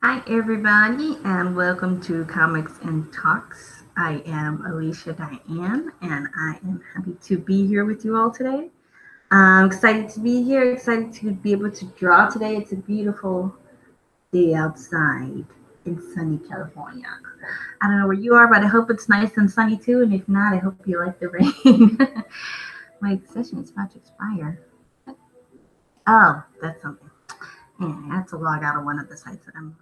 Hi, everybody, and welcome to Comics and Talks. I am Alicia Dianne, and I am happy to be here with you all today. I'm excited to be here, excited to be able to draw today. It's a beautiful day outside in sunny California. I don't know where you are, but I hope it's nice and sunny too, and if not, I hope you like the rain. My session is about to expire. Oh, that's something. Yeah, I have to log out of one of the sites that I'm on.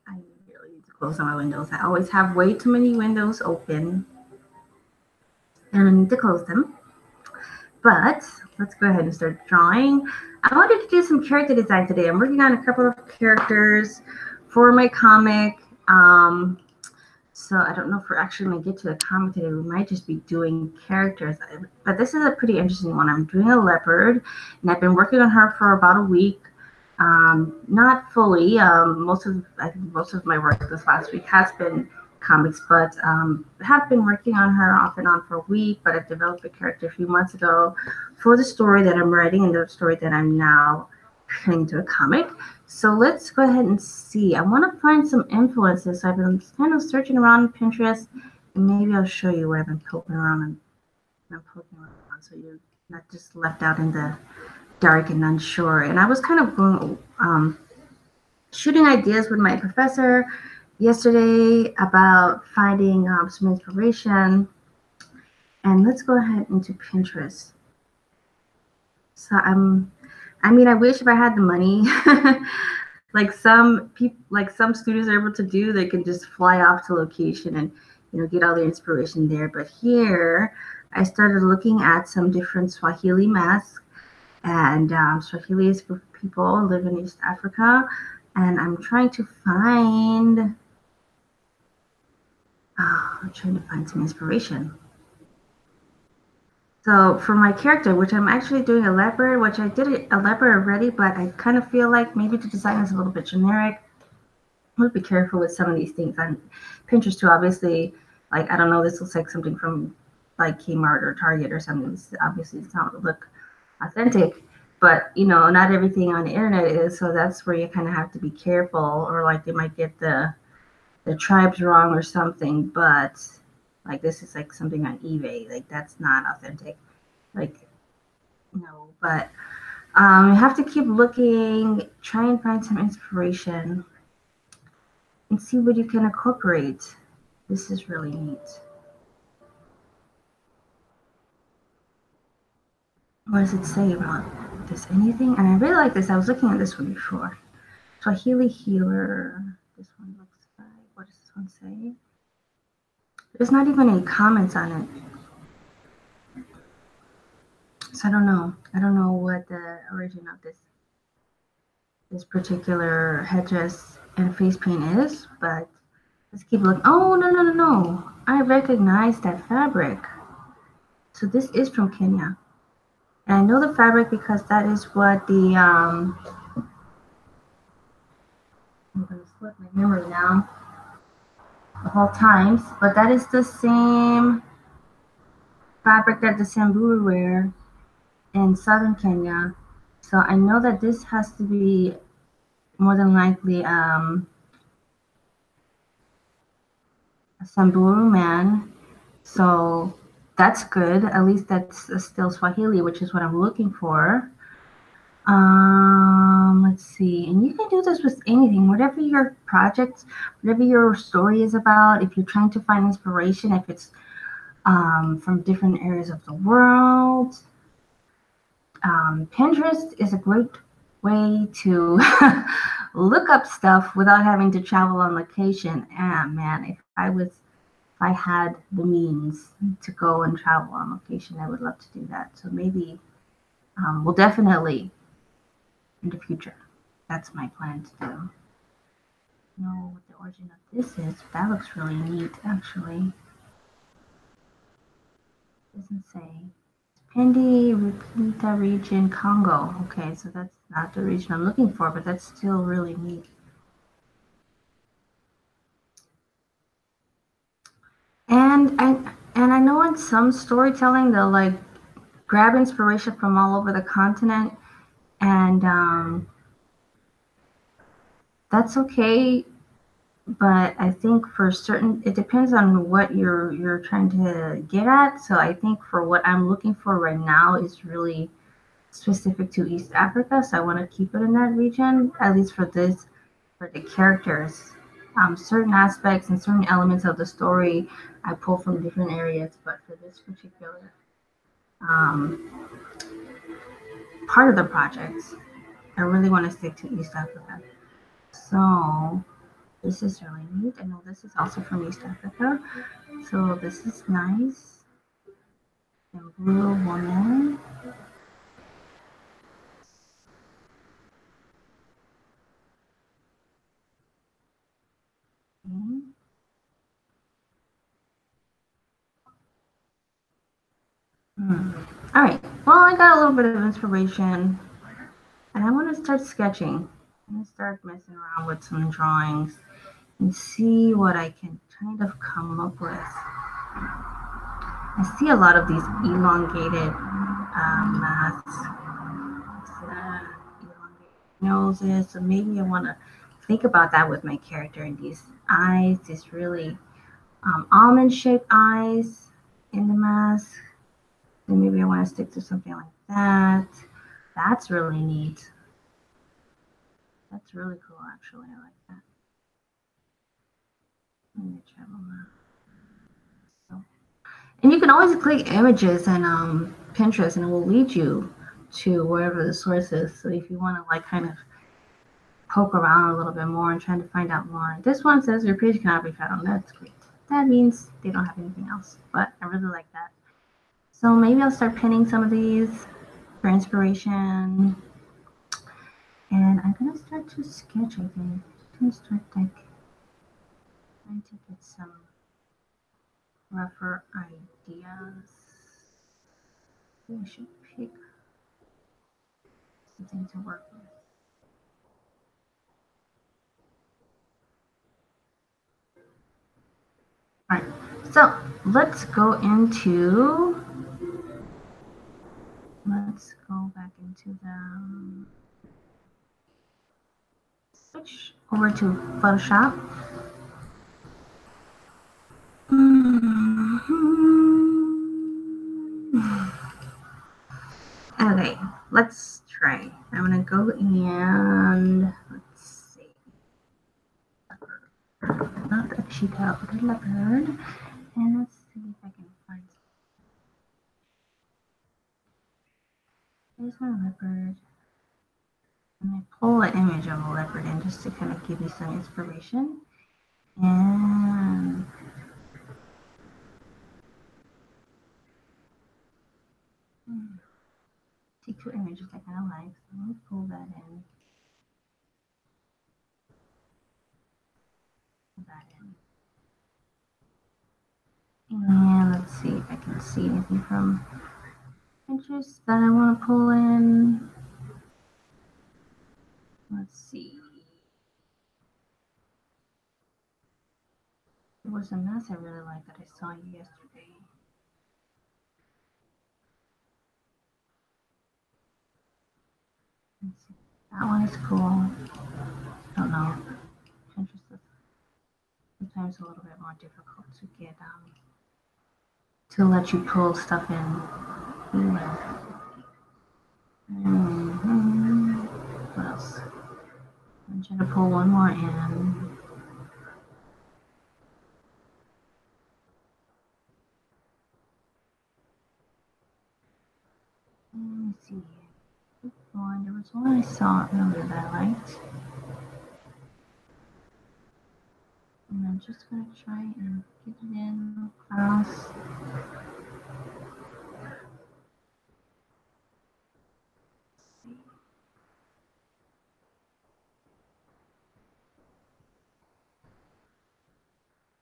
I really need to close all my windows. I always have way too many windows open and I need to close them. But let's go ahead and start drawing. I wanted to do some character design today. I'm working on a couple of characters for my comic. Um, so I don't know if we're actually going to get to the comic today. We might just be doing characters. But this is a pretty interesting one. I'm doing a leopard, and I've been working on her for about a week. Not fully. I think most of my work this last week has been comics, but have been working on her off and on for a week. But I've developed a character a few months ago for the story that I'm writing and the story that I'm now turning into a comic. So let's go ahead and see. I want to find some influences. So I've been kind of searching around Pinterest, and maybe I'll show you where I've been poking around and I'm poking around, so you're not just left out in the dark and unsure. And I was kind of going, shooting ideas with my professor yesterday about finding some inspiration. And let's go ahead into Pinterest. So I mean, I wish if I had the money, like some people, like some students are able to do, they can just fly off to location and get all their inspiration there. But here, I started looking at some different Swahili masks, and Swahili is for people who live in East Africa, and I'm trying to find some inspiration. So for my character, which I'm actually doing a leopard, which I did a leopard already, but I kind of feel like maybe the design is a little bit generic. I'm gonna be careful with some of these things on Pinterest too. Obviously, like I don't know, this looks like something from like Kmart or Target or something. Obviously, it's not look authentic, but not everything on the internet is. So that's where you kind of have to be careful, or like they might get the tribes wrong or something. But like this is like something on eBay, like that's not authentic. Like no, but you have to keep looking, try and find some inspiration and see what you can incorporate. This is really neat. What does it say about this? Anything? And I really like this. I was looking at this one before. Swahili healer. This one looks like. What does this one say? There's not even any comments on it. So I don't know. I don't know what the origin of this particular headdress and face paint is, but let's keep looking. Oh, no, no, no, no. I recognize that fabric. So this is from Kenya. And I know the fabric because that is what I'm going to slip my memory now the whole times, but that is the same fabric that the Samburu wear in southern Kenya. So I know that this has to be more than likely a Samburu man. So that's good. At least that's still Swahili, which is what I'm looking for. Let's see. And you can do this with anything, whatever your project, whatever your story is about. If you're trying to find inspiration, if it's from different areas of the world, Pinterest is a great way to look up stuff without having to travel on location. And man, if I had the means to go and travel on location, I would love to do that. So maybe we'll definitely in the future. That's my plan to do. Know what the origin of this is. That looks really neat, actually. Doesn't say. Pindi Rupita region, Congo. Okay, so that's not the region I'm looking for, but that's still really neat. And I know in some storytelling they'll like grab inspiration from all over the continent and That's okay, but I think for certain, it depends on what you're trying to get at. So I think for what I'm looking for right now is really specific to East Africa. So I want to keep it in that region, at least for this, for the characters. Certain aspects and certain elements of the story I pull from different areas, but for this particular um, part of the project, I really want to stick to East Africa. So this is really neat. I know this is also from East Africa. So this is nice. And Blue Woman. Okay. Hmm. All right. Well, I got a little bit of inspiration, and I want to start sketching. I'm going to start messing around with some drawings and see what I can kind of come up with. I see a lot of these elongated masks, elongated noses, so maybe I want to think about that with my character and these eyes, these really almond-shaped eyes in the mask. Then maybe I want to stick to something like that. That's really neat. That's really cool, actually. I like that. Let me travel now. So, and you can always click images and Pinterest, and it will lead you to wherever the source is. So if you want to like kind of poke around a little bit more and trying to find out more, this one says your page cannot be found. That's great. That means they don't have anything else. But I really like that. So maybe I'll start pinning some of these for inspiration. And I'm gonna start to sketch, I think. I'm gonna start like trying to get some rougher ideas. Maybe I should pick something to work with. Alright, so let's go back into the switch over to Photoshop. Okay, let's try. I'm gonna go and let's see. Not a cheetah, but a leopard. And let's see if I can find. There's my leopard. And I pull an image of a leopard in just to kind of give you some inspiration. And take two images I kind of like. So let me pull that in. Pull that in. And let's see if I can see anything from Pinterest that I want to pull in. Let's see. There was a mess I really liked that I saw yesterday. Let's see. That one is cool. I don't know. Pinterest is sometimes a little bit more difficult to get to let you pull stuff in. What else? I'm trying to pull one more in. Let me see. There was one I saw earlier that I liked. And I'm just going to try and get it in across.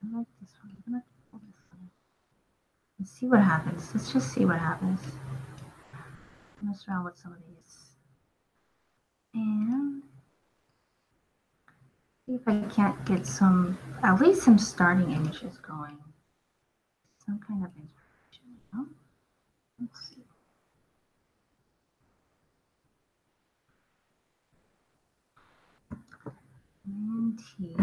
I like this one. I'm going to pull this one. And see what happens. Let's just see what happens. Mess around with some of these. And see if I can't get at least some starting images going. Some kind of inspiration. Oh, let's see. some tea.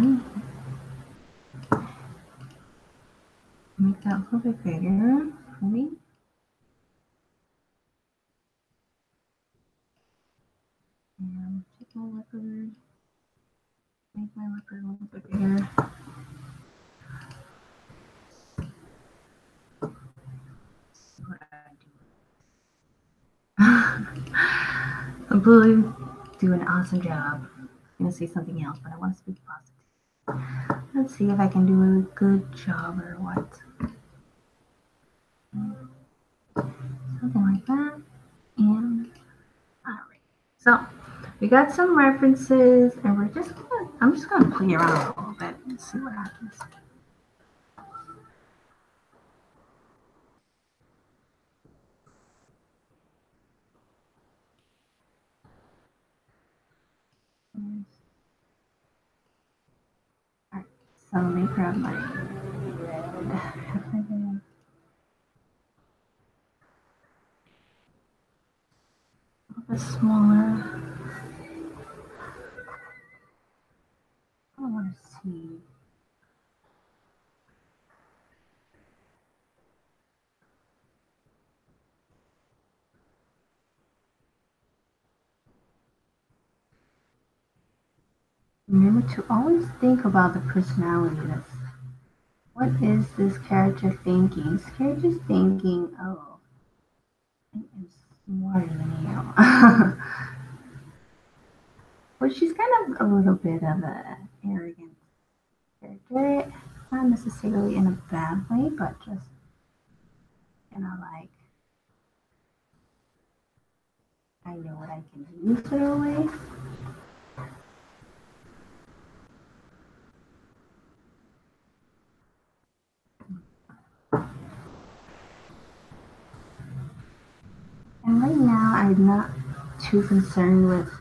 Make that a little bit bigger for me. And take my leopard, make my leopard a little bit bigger. I'm really doing an awesome job. I'm gonna say something else, but I want to speak positive. Let's see if I can do a good job or what. Something like that. And all right. So we got some references, and I'm just gonna play around a little bit and see what happens. Alright, so let me grab my red. A little bit smaller. I want to see. Remember to always think about the personality. What is this character thinking? This character's thinking, oh, I am smarter than you. But she's kind of a little bit of an arrogant character. Not necessarily in a bad way, but just like, I know what I can do sort of way. And right now, I'm not too concerned with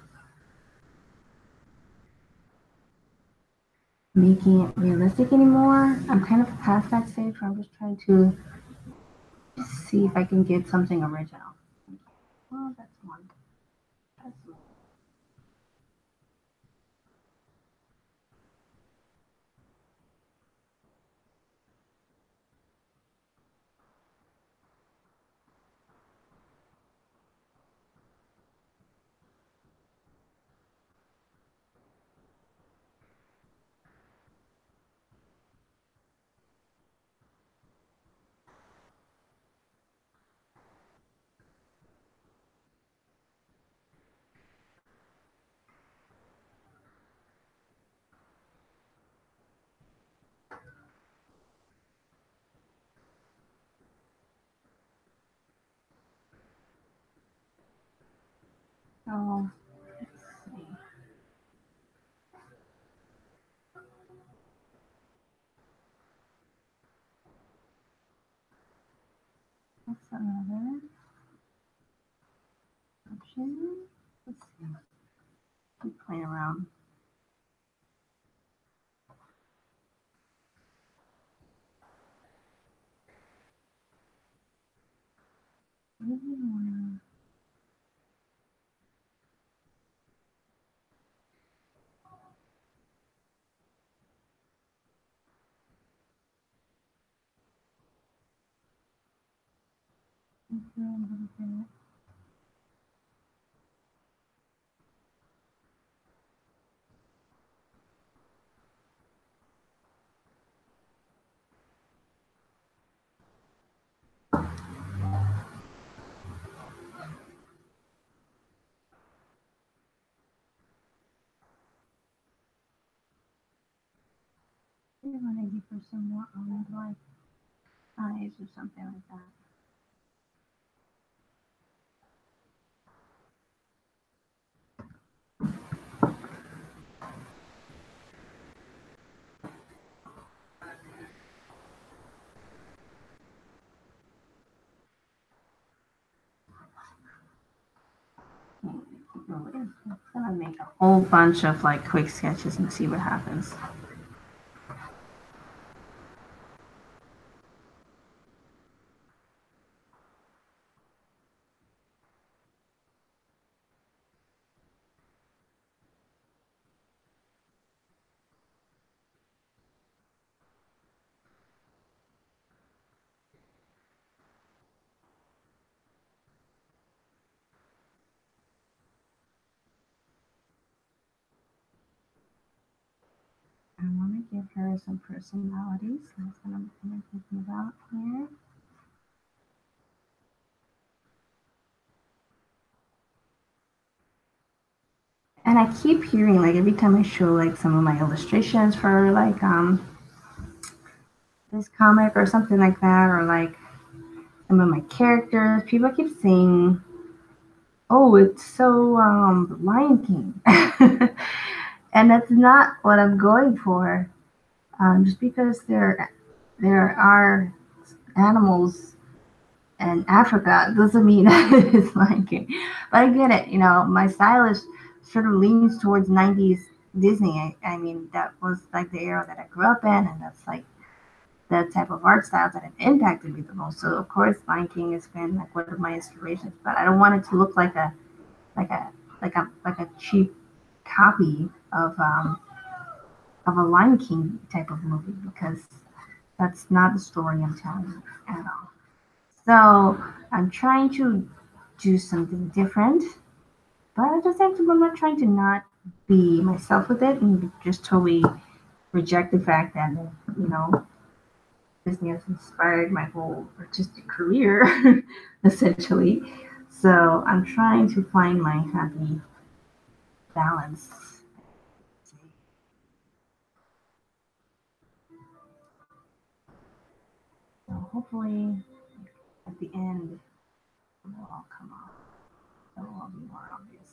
making it realistic anymore. I'm kind of past that stage where I'm just trying to see if I can get something original. Well, that's one. That's one. So let's see. That's another option. Let's see. Keep playing around. I want to give her some more almond-like eyes or something like that. I'm gonna make a whole bunch of like quick sketches and see what happens. give her some personalities. That's what I'm kind of thinking about here. And I keep hearing like every time I show like some of my illustrations for like this comic or something like that, or like some of my characters, people keep saying, "Oh, it's so Lion King," and that's not what I'm going for. Just because there are animals in Africa doesn't mean it's Lion King. But I get it. You know, my style is sort of leans towards '90s Disney. I mean, that was like the era that I grew up in, and that's like the type of art styles that have impacted me the most. So of course, Lion King has been like one of my inspirations. But I don't want it to look like a like a cheap copy of a Lion King type of movie because that's not the story I'm telling at all. So I'm trying to do something different, but at the same time, I'm not trying to not be myself with it and just totally reject the fact that you know Disney has inspired my whole artistic career, essentially. So I'm trying to find my happy balance. So hopefully at the end it will all come off. It will all be more obvious.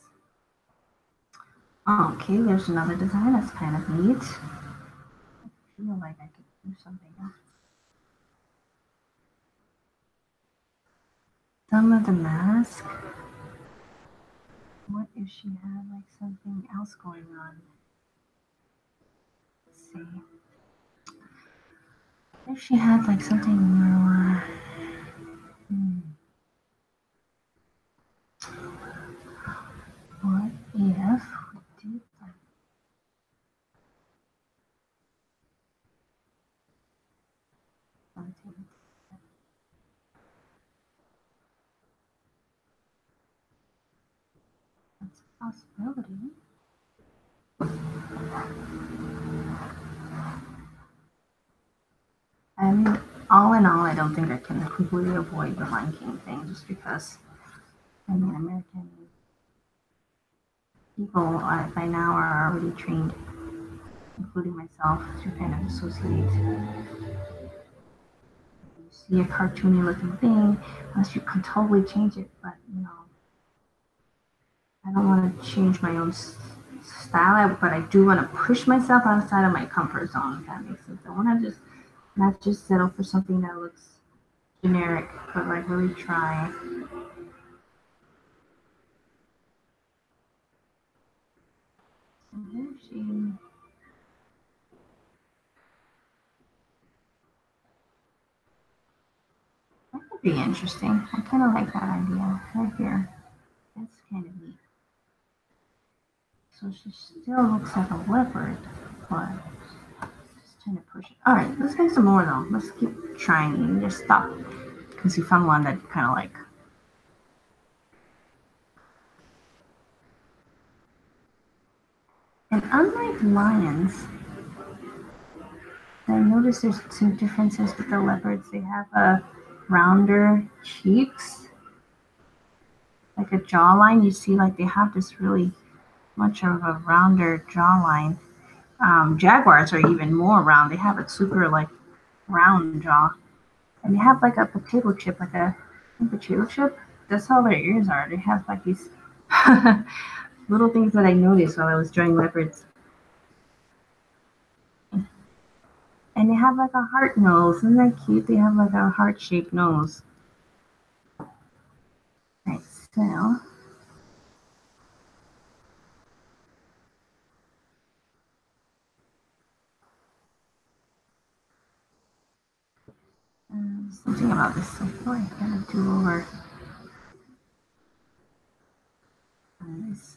Okay, there's another design that's kind of neat. I feel like I could do something else. Some of the mask. What if she had like something else going on? Let's see. If she had like something more. What if we did like something? That's a possibility. I mean, all in all, I don't think I can completely avoid the Lion King thing just because, I mean, American people by now are already trained, including myself, to kind of associate. You see a cartoony looking thing, unless you can totally change it, but you know, I don't want to change my own style, but I do want to push myself outside of my comfort zone, if that makes sense. I want to just not just settle for something that looks generic, but like really try. So she, that could be interesting. I kind of like that idea right here. That's kind of neat. So she still looks like a leopard, but just trying to push it. All right, let's make some more though. Let's keep trying and just stop because you found one that you kind of like. And unlike lions, I noticed there's some differences with the leopards. They have a rounder cheeks, like a jawline. You see, like they have this really much of a rounder jawline. Jaguars are even more round. They have a super like round jaw, and they have like a potato chip, like a potato chip. That's how their ears are. They have like these little things that I noticed while I was drawing leopards. And they have like a heart nose. Isn't that cute? They have like a heart shaped nose. Right, so something about this. I feel like I kind of do over on this.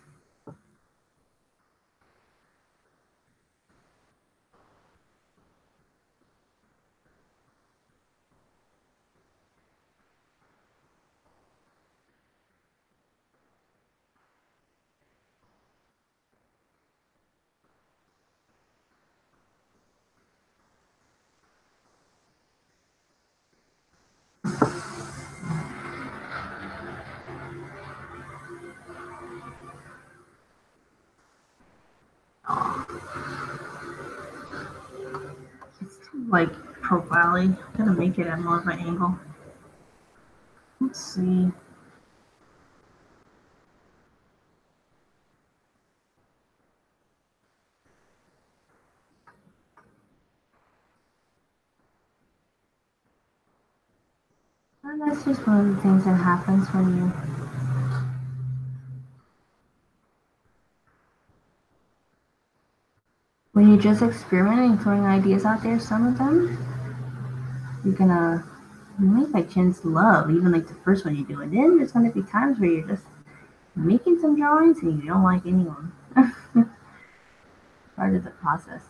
like profiling. I'm gonna make it at more of an angle. Let's see. And that's just one of the things that happens when you just experimenting and throwing ideas out there. Some of them you're gonna make by chance love, even like the first one you do, and then there's gonna be times where you're just making some drawings and you don't like anyone. Part of the process.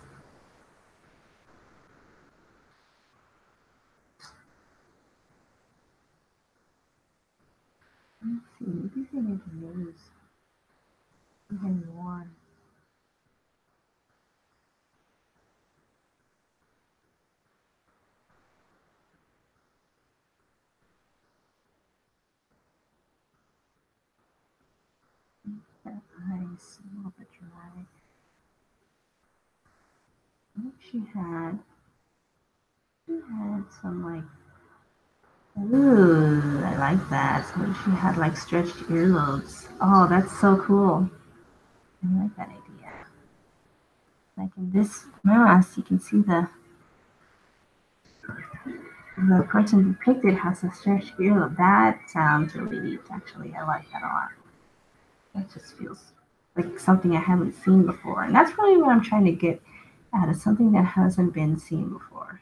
Let's see, maybe they need to use even more. That eyes a little bit dramatic. What she had some like, ooh, I like that. So she had like stretched earlobes. Oh, that's so cool. I like that idea. Like in this mask, you can see the person depicted has a stretched earlobe. That sounds really neat, actually. I like that a lot. That just feels like something I haven't seen before. And that's really what I'm trying to get at, is something that hasn't been seen before.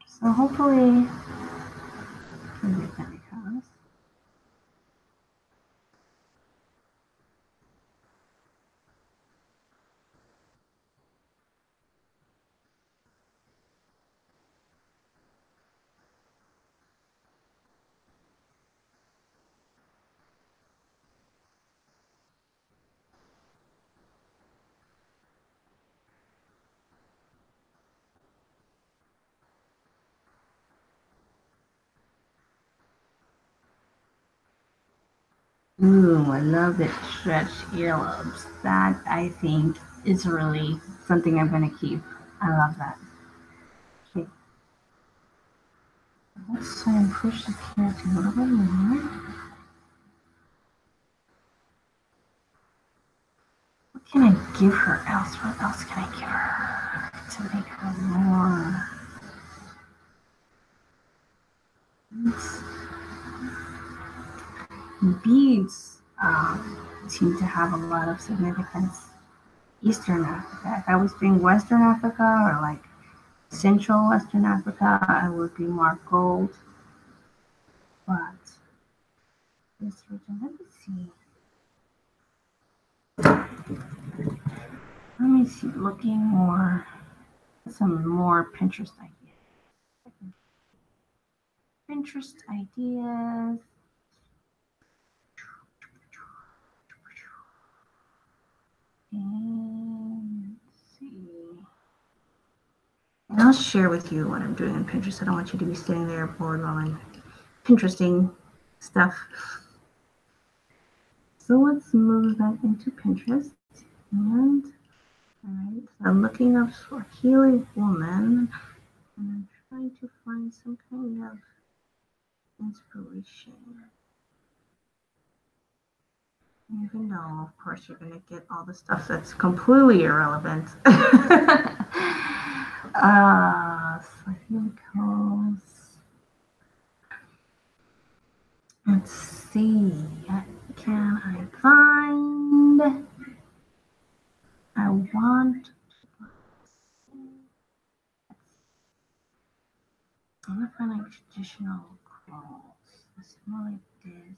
So hopefully I can get that across. Ooh, I love the stretched earlobes. That I think is really something I'm gonna keep. I love that. Okay, let's try and push the carrot a little bit more. What can I give her else? What else can I give her to make her more? Beads seem to have a lot of significance. Eastern Africa. If I was doing Western Africa or like Central Western Africa, I would be more gold. But this region, let me see. Let me see, looking more, some more Pinterest ideas. Pinterest ideas. And let's see. And I'll share with you what I'm doing on Pinterest. I don't want you to be sitting there bored while I'm Pinteresting stuff. So let's move that into Pinterest. And all right, so I'm looking up Swahili woman, and I'm trying to find some kind of inspiration. Even though, of course, you're going to get all the stuff that's completely irrelevant. Swahili coast. Let's see. What can I find? I want to find like traditional clothes. It's more like this.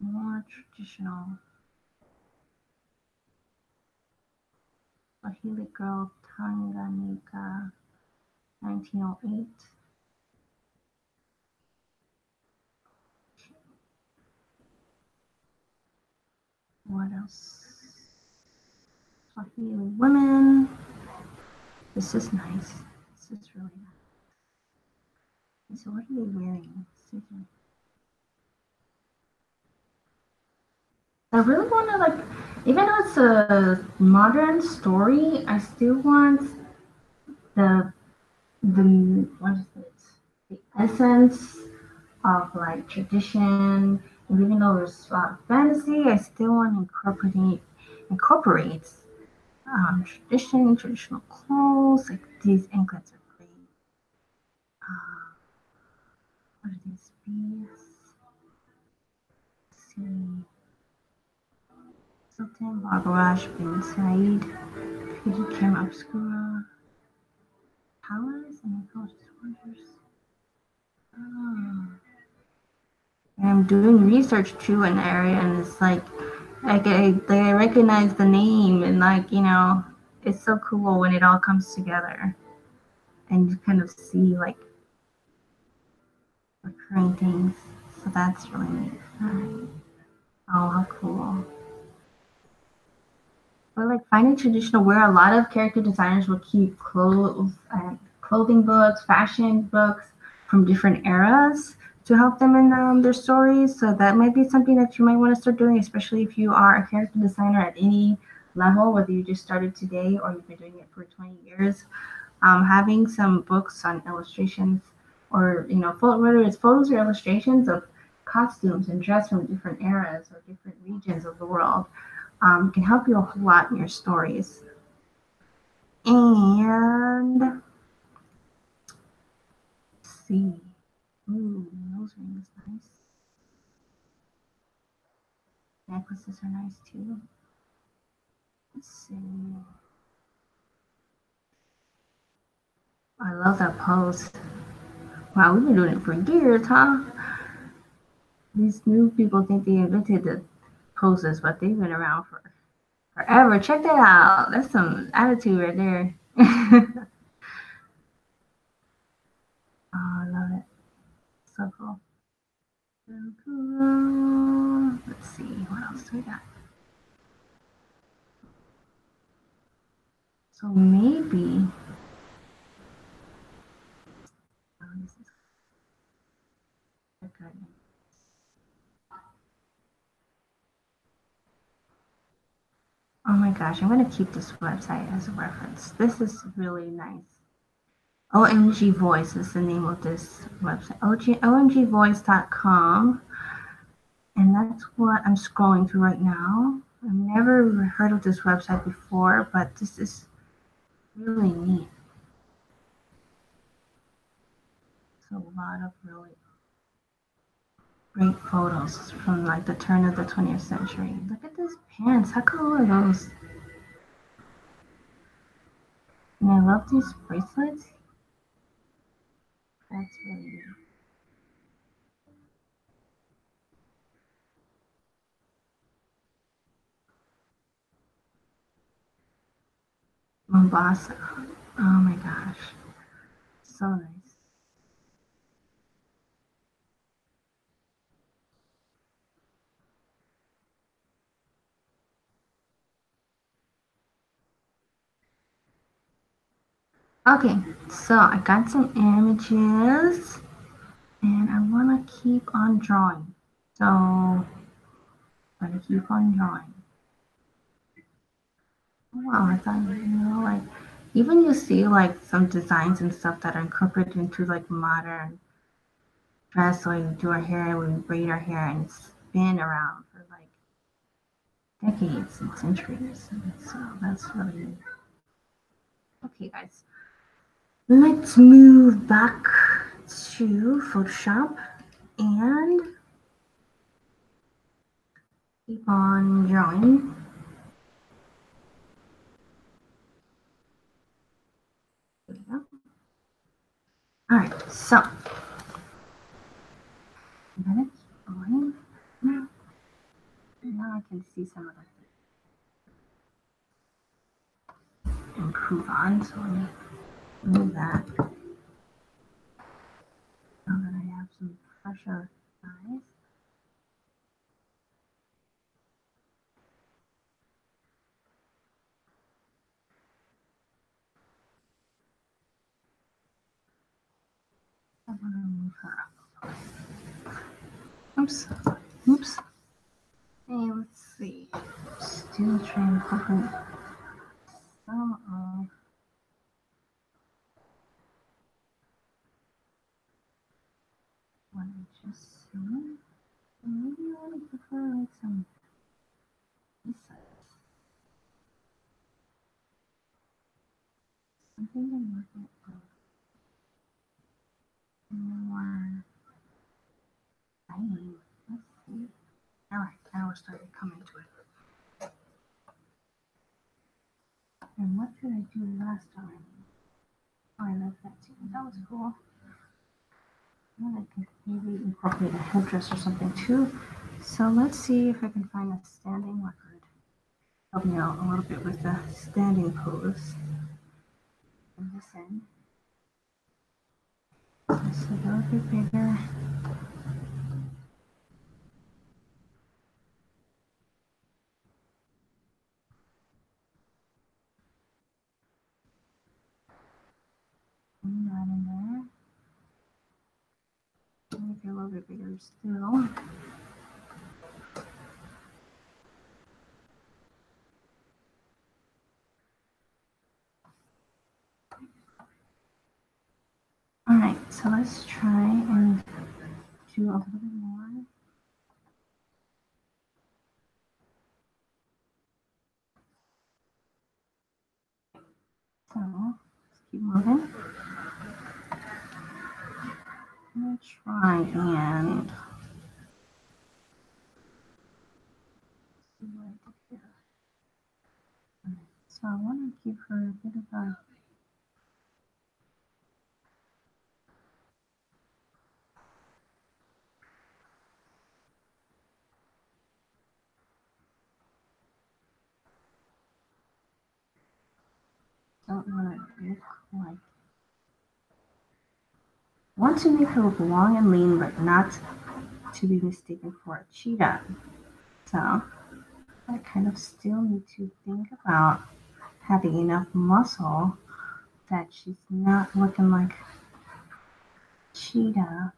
More traditional. Swahili girl, Tanganyika, 1908. What else? Swahili women. This is nice. This is really nice. So what are they wearing? I really want to like even though it's a modern story, I still want the what is it? The essence of like tradition. And even though there's a lot of fantasy, I still want to incorporate tradition, traditional clothes. Like these anklets are great. Uh, what are these beads? Let's see. Sultan Barbarash bin Said, Fiji Kim Obscura, Palace, and Gorgeous Wonders. Oh. And I'm doing research too in the area, and it's like I recognize the name, and like it's so cool when it all comes together, and you kind of see like recurring things. So that's really neat. Right. Oh, how cool! But like finding traditional wear, a lot of character designers will keep clothes and clothing books, fashion books from different eras to help them in their stories. So that might be something that you might want to start doing, especially if you are a character designer at any level, whether you just started today or you've been doing it for 20 years. Having some books on illustrations, or whether it's photos or illustrations of costumes and dress from different eras or different regions of the world, can help you a whole lot in your stories. And let's see. Ooh, nose ring is nice. Necklaces are nice too. Let's see. I love that pose. Wow, we've been doing it for years, huh? These new people think they invented the poses, but they've been around for forever. Check that out. That's some attitude right there. Oh, I love it. So cool. So cool. Let's see. What else do we got? So maybe. Oh, this is good. Oh my gosh, I'm going to keep this website as a reference. This is really nice. OMG Voice is the name of this website. OMGvoice.com. And that's what I'm scrolling through right now. I've never heard of this website before, but this is really neat. So a lot of really great photos from like the turn of the 20th century. Look at these pants. How cool are those? And I love these bracelets. That's really neat. Mombasa. Oh my gosh. So nice. Okay, so I got some images and I want to keep on drawing. So I'm going to keep on drawing. Wow, I thought, like, even you see like some designs and stuff that are incorporated into like modern dress. So we do our hair, we braid our hair, and it's been around for like decades and centuries. And so that's really neat. Okay, guys, let's move back to Photoshop and keep on drawing. There we go. All right, so I'm gonna keep going. Now I can see some of the improve on. So let me move that so that I have some fresher eyes. I want to move her up. Oops. Oops. Hey, let's see. still try and incorporate some of what I just said. Maybe I want to prefer like some this size. Something to look at more tiny. Let's see. Now we're starting to come into it. And what did I do last time? Oh, I love that too. That was cool. And I could maybe incorporate a headdress or something too. So let's see if I can find a standing record. Help me out a little bit with the standing pose. And this end. Just a little bit bigger. And that in there. Make it a little bit bigger still. All right, so let's try and do a little bit more. So let's keep moving. I'm gonna try and see what I did here. Right, so I want to give her a bit of a don't want to look like want to make her look long and lean, but not to be mistaken for a cheetah. So I kind of still need to think about having enough muscle that she's not looking like a cheetah.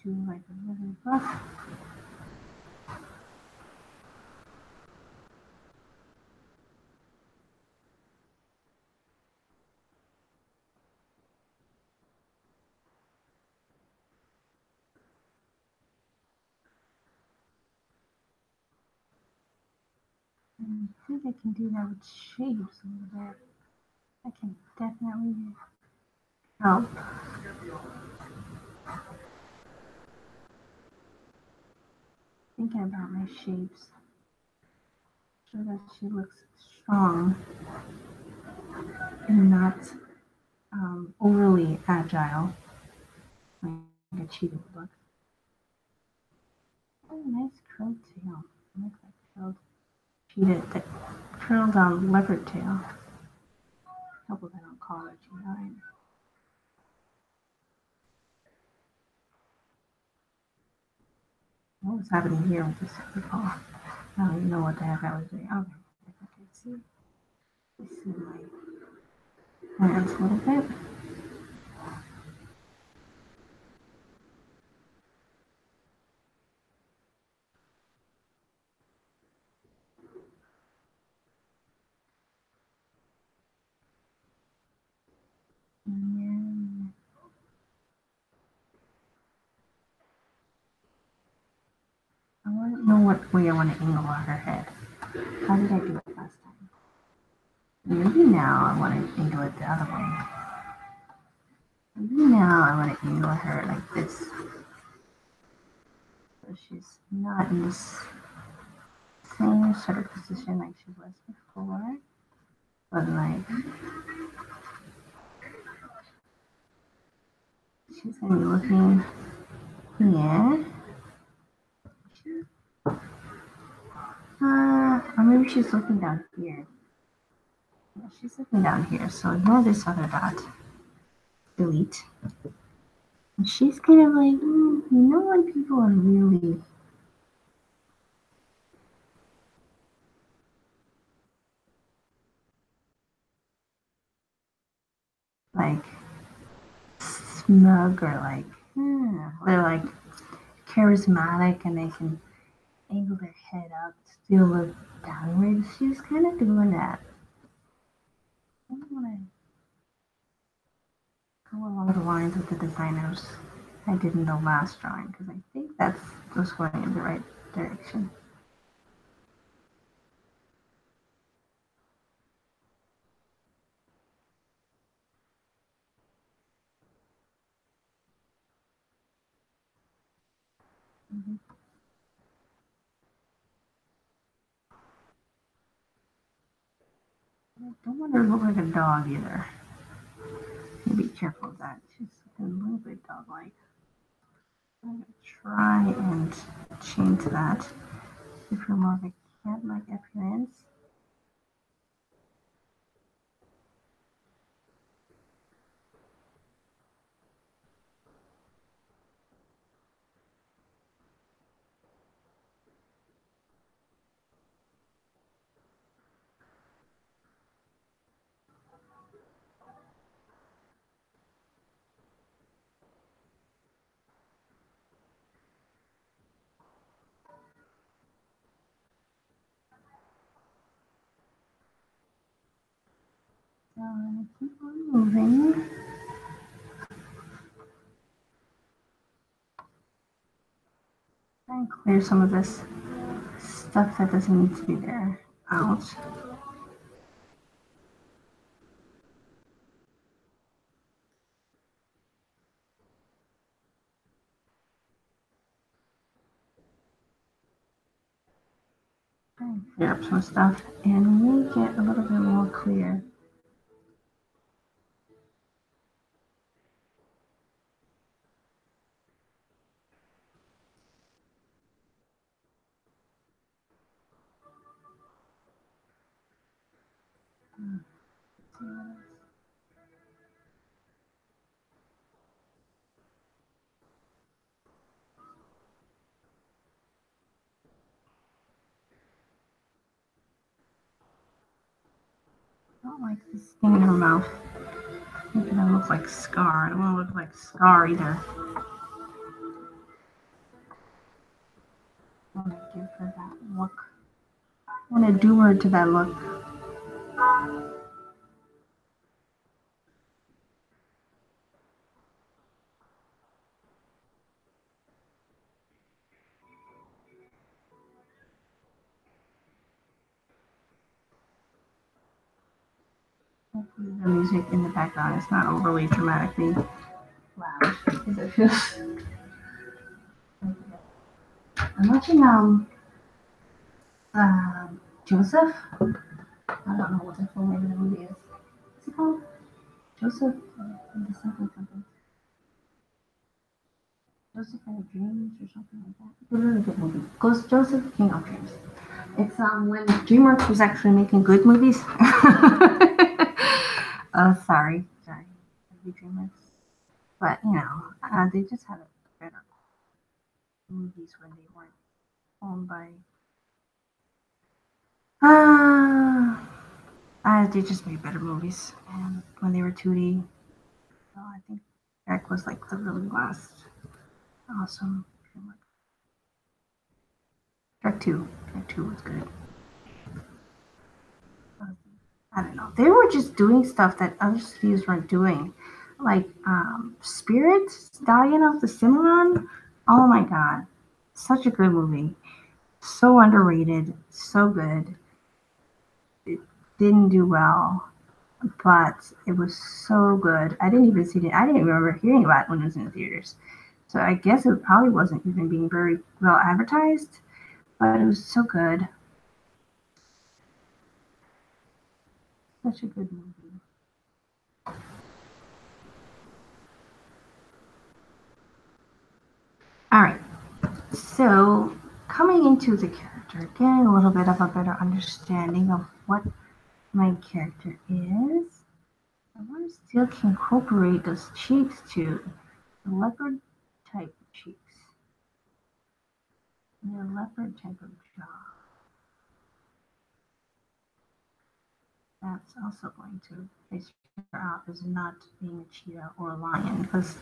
Do like a really rough. And I think I can do that with shapes a little bit. I can definitely help. Thinking about my shapes so that she looks strong and not overly agile like a cheetah would look. Oh, nice curled tail. I like that curled cheetah, that curled leopard tail. Hope I don't call it cheetah. What was happening here with this paw? I don't even know what the heck I was doing. Okay, see? Let's see my hands a little bit. And I want to know what way I want to angle her head. How did I do it last time? Maybe now I want to angle it the other way. Maybe now I want to angle her like this. So she's not in this same sort of position like she was before. But like, she's going to be looking here. Or maybe she's looking down here. Yeah, she's looking down here. So ignore this other dot. Delete. And she's kind of like, you know, when people are really like smug or like, they're like charismatic and they can angle their head up, still look downwards. She's kind of doing that. I don't want to go along the lines of the designers I did in the last drawing because I think that's just going in the right direction. Mm-hmm. I don't want her to look like a dog either. Be careful of that. She's a little bit dog-like. I'm going to try and change that. Give her more of a cat-like appearance. So I'm going to keep on moving. Try and clear some of this stuff that doesn't need to be there out. Try and clear up some stuff and make it a little bit more clear. I don't like this thing in her mouth. Making her look like Scar. I don't want to look like Scar either. I want to give her that look. I want to do her to that look. Hopefully the music in the background is not overly dramatically loud because it feels. I'm watching Joseph. I don't know what the full name of the movie is. What's it called? Joseph and the Simply Something. Joseph and the Dreams or something like that. It's a really good movie. Ghost Joseph, King of Dreams. It's when DreamWorks was actually making good movies. Oh, sorry, DreamWorks. But you know, they just had better movies when they weren't owned by. They just made better movies, and when they were 2D, so I think Shrek was like the really last awesome. Shrek 2. Shrek 2 was good. I don't know. They were just doing stuff that other studios weren't doing. Like Spirit, Stallion of the Cimarron. Oh my god. Such a good movie. So underrated. So good. It didn't do well, but it was so good. I didn't even see it. I didn't remember hearing about it when it was in the theaters. So I guess it probably wasn't even being very well advertised, but it was so good. Such a good movie. All right. So coming into the character, getting a little bit of a better understanding of what my character is. I want to still incorporate those cheeks to the leopard type cheeks. And the leopard type of jaw. That's also going to face her out as not being a cheetah or a lion because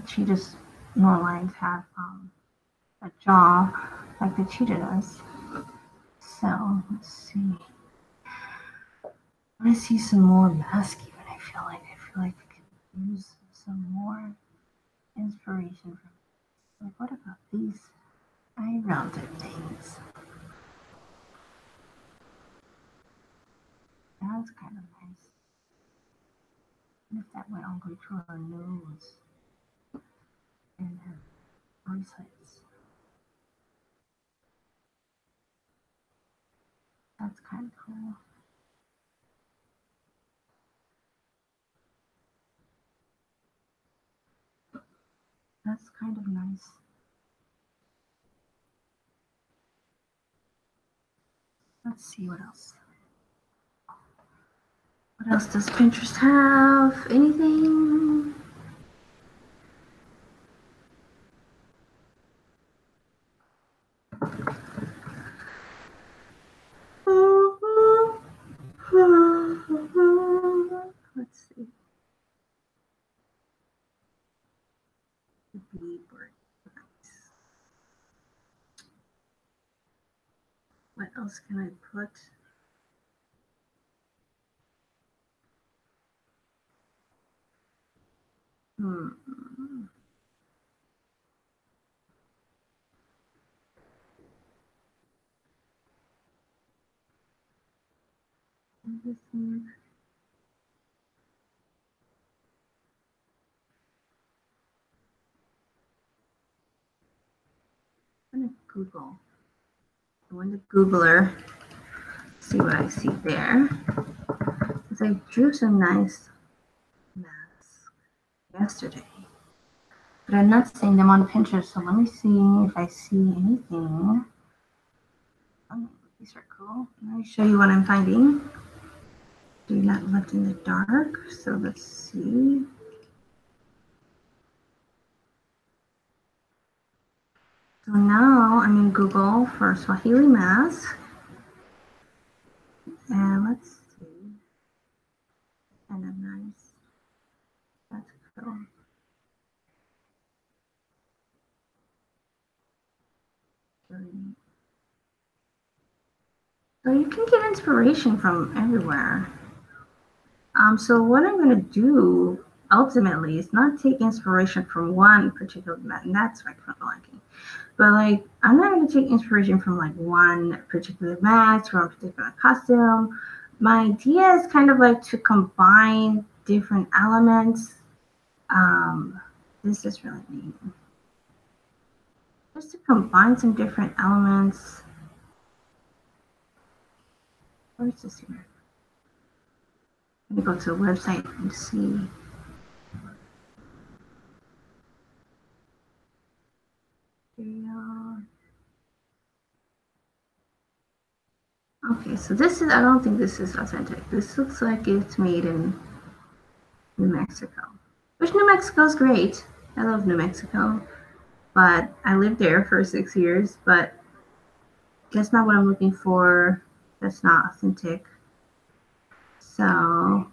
cheetahs nor lions have a job like they cheated us. So let's see. I want to see some more masks even. I feel like we could use some more inspiration from. Like, what about these eyebrow type things? That's kind of nice. And if that went all the way to our nose and her bracelets, that's kind of cool. That's kind of nice. Let's see what else. What else does Pinterest have? Anything? Let's see. The beadboard. Nice. What else can I put? I'm gonna Google. I went to Googler. See what I see there. Because I drew some nice masks yesterday, but I'm not seeing them on Pinterest. So let me see if I see anything. Oh, these are cool. Let me show you what I'm finding. Do not left in the dark. So let's see. So now I'm in Google for Swahili mask. And let's see. Kind of nice. That's cool. So you can get inspiration from everywhere. So what I'm going to do ultimately is not take inspiration from one particular method, and that's like lacking. But like, I'm not going to take inspiration from like one particular mask or a particular costume. My idea is kind of like to combine different elements. This is really neat. Just to combine some different elements. Where's this here? I'm going to go to the website and see. Okay, so this is, I don't think this is authentic. This looks like it's made in New Mexico, which New Mexico is great. I love New Mexico, but I lived there for 6 years, but that's not what I'm looking for. That's not authentic. So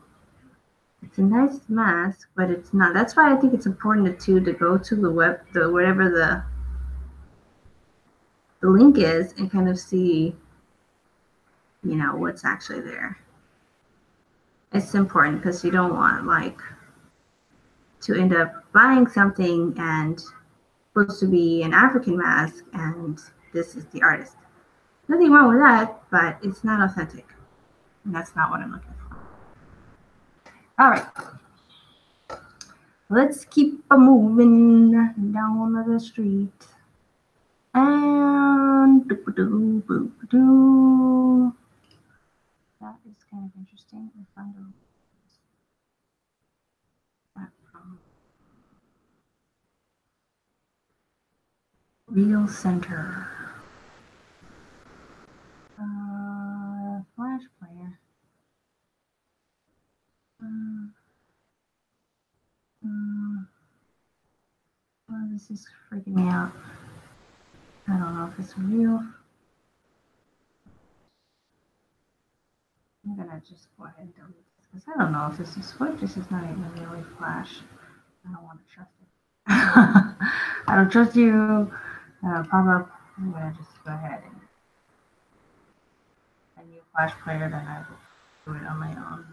it's a nice mask, but it's not. That's why I think it's important to go to the web, whatever the link is, and kind of see, you know, what's actually there. It's important because you don't want like to end up buying something and supposed to be an African mask and this is the artist. Nothing wrong with that, but it's not authentic. And that's not what I'm looking for. All right. Let's keep moving down the street. And that is kind of interesting. I found that from Real Center. Flash player. Oh, this is freaking me out. I don't know if it's real. I'm gonna just go ahead and delete this because I don't know if this is what. This is not even really Flash. I don't want to trust it. I don't trust you. pop up. I'm gonna just go ahead and a new Flash player, then I will do it on my own.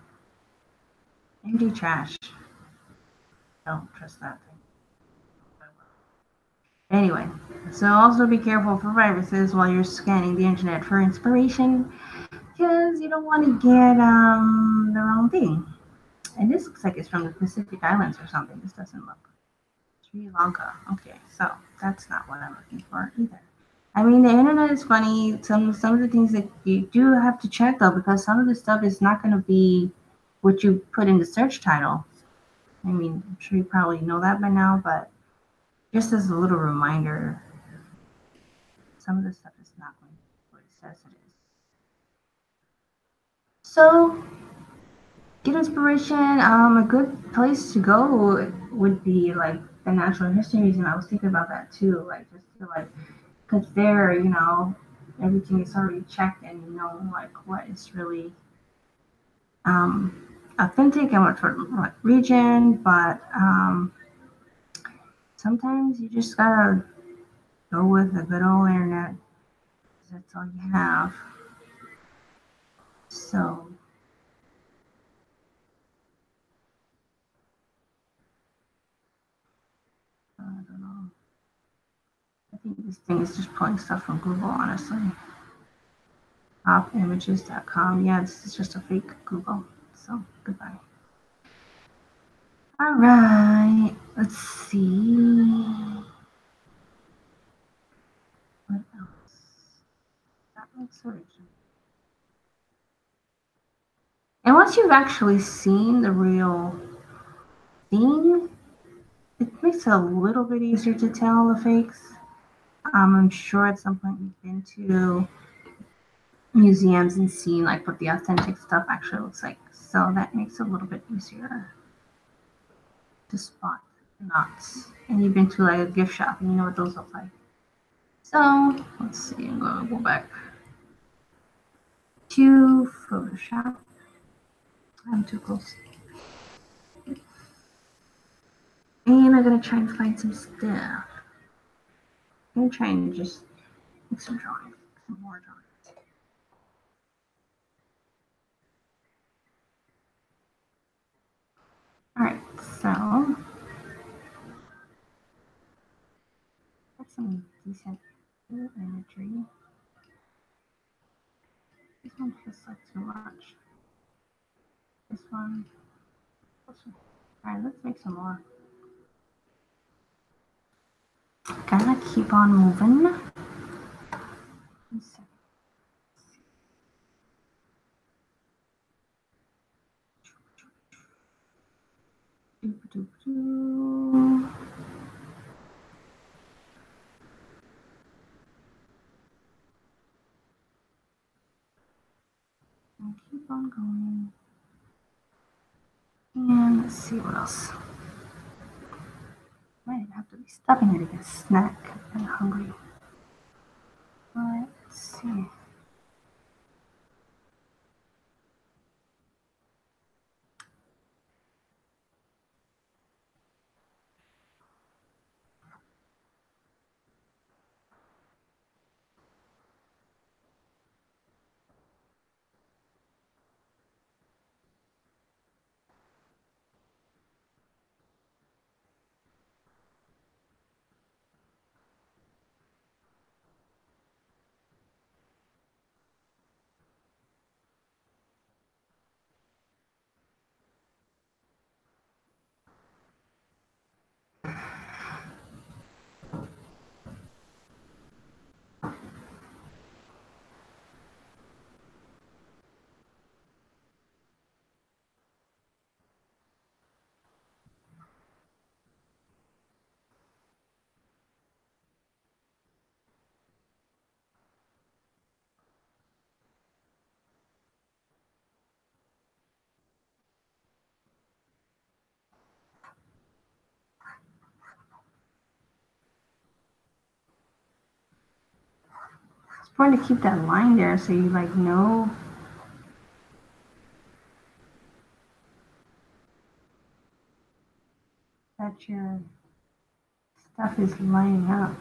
Empty trash. Don't trust that thing. Anyway, so also be careful for viruses while you're scanning the internet for inspiration, because you don't want to get the wrong thing. And this looks like it's from the Pacific Islands or something. This doesn't look. Sri Lanka. Okay, so that's not what I'm looking for either. I mean, the internet is funny. Some of the things that you do have to check though, because some of the stuff is not going to be what you put in the search title. I mean, I'm sure you probably know that by now, but just as a little reminder, some of the stuff is not going to be what it says it is. So, get inspiration. A good place to go would be like the Natural History Museum. I was thinking about that too, like just to like, because there, everything is already checked and you know like what is really authentic and what region. But sometimes you just gotta go with the good old internet. That's all you have. So I don't know. I think this thing is just pulling stuff from Google, honestly. Topimages.com. Yeah, this is just a fake Google. So goodbye. All right. Let's see. What else? That looks original. And once you've actually seen the real thing, it makes it a little bit easier to tell the fakes. I'm sure at some point you've been to museums and seen like what the authentic stuff actually looks like. So that makes it a little bit easier to spot the knots. And you've been to like a gift shop and you know what those look like. So let's see, I'm gonna go back to Photoshop. I'm too close. And I'm gonna try and find some stuff. I'm gonna try and just make some drawings, some more drawings. Alright, so that's some decent imagery. This one feels like too much. This one. Alright, let's make some more. Gotta keep on moving. And keep on going. And let's see what else. Might have to be stopping to get a snack. I'm hungry. Alright, let's see. It's important to keep that line there so you like know that your stuff is lining up.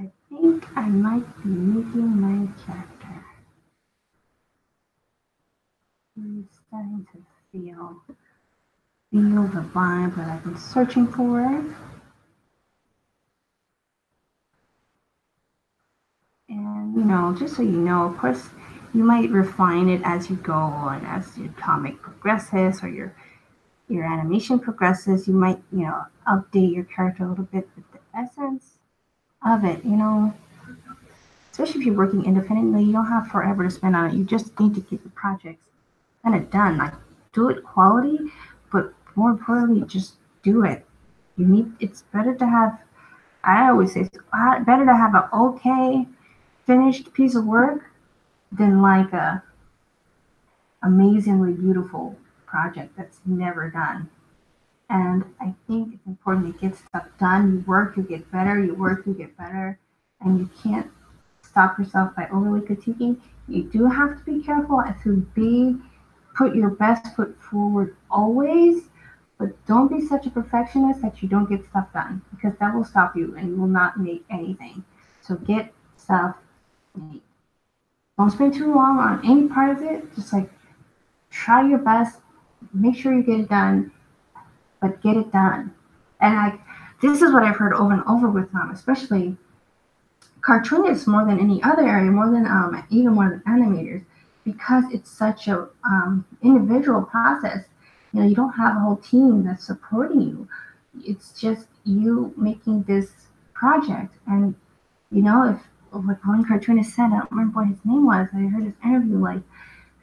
I think I might be making my character. He's starting to feel the vibe that I've been searching for. And just so you know, of course, you might refine it as you go and as your comic progresses or your animation progresses. You might, update your character a little bit, but the essence of it, especially if you're working independently, you don't have forever to spend on it. You just need to get the projects kind of done. Like, do it quality, but more importantly, just do it. It's better to have, I always say, it's better to have an okay finished piece of work than like a amazingly beautiful project that's never done. And I think it's important to get stuff done. You work, you get better. You work, you get better. And you can't stop yourself by overly critiquing. You do have to be careful to put your best foot forward always, but don't be such a perfectionist that you don't get stuff done because that will stop you and you will not make anything. So get stuff made. Don't spend too long on any part of it. Just like try your best, make sure you get it done, but get it done. And like this is what I've heard over and over with especially cartoonists more than any other area, more than even more than animators, because it's such a individual process. You don't have a whole team that's supporting you. It's just you making this project. And if like one cartoonist said, I don't remember what his name was. I heard his interview. Like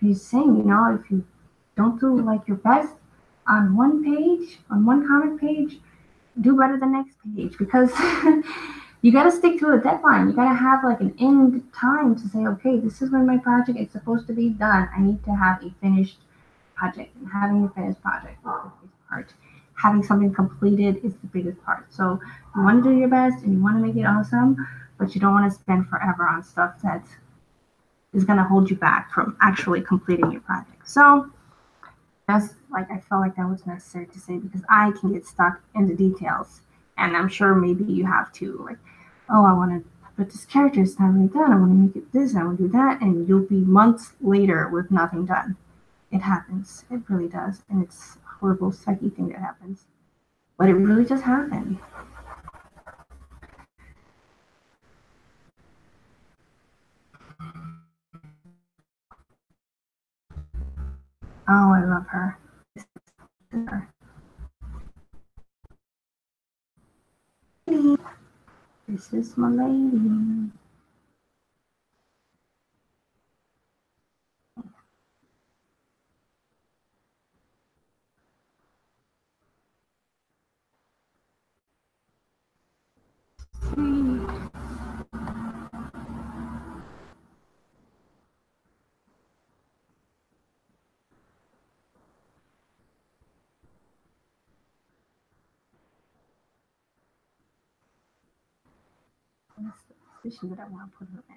he's saying, if you don't do like your best on one page, on one comic page, do better the next page because you got to stick to a deadline. You got to have like an end time to say, okay, this is when my project is supposed to be done. I need to have a finished project, and having a finished project is the biggest part. Having something completed is the biggest part. So you want to do your best and you want to make it awesome, but you don't want to spend forever on stuff that is going to hold you back from actually completing your project. So that's like I felt like that was necessary to say because I can get stuck in the details, and I'm sure maybe you have to like, oh, I want to, but this character is not really done. I want to make it this. I want to do that, and you'll be months later with nothing done. It happens. It really does, and it's a horrible psyche thing that happens, but it really just happened. Oh, I love her. This is her. This is my lady. That's the position that I want to put her in.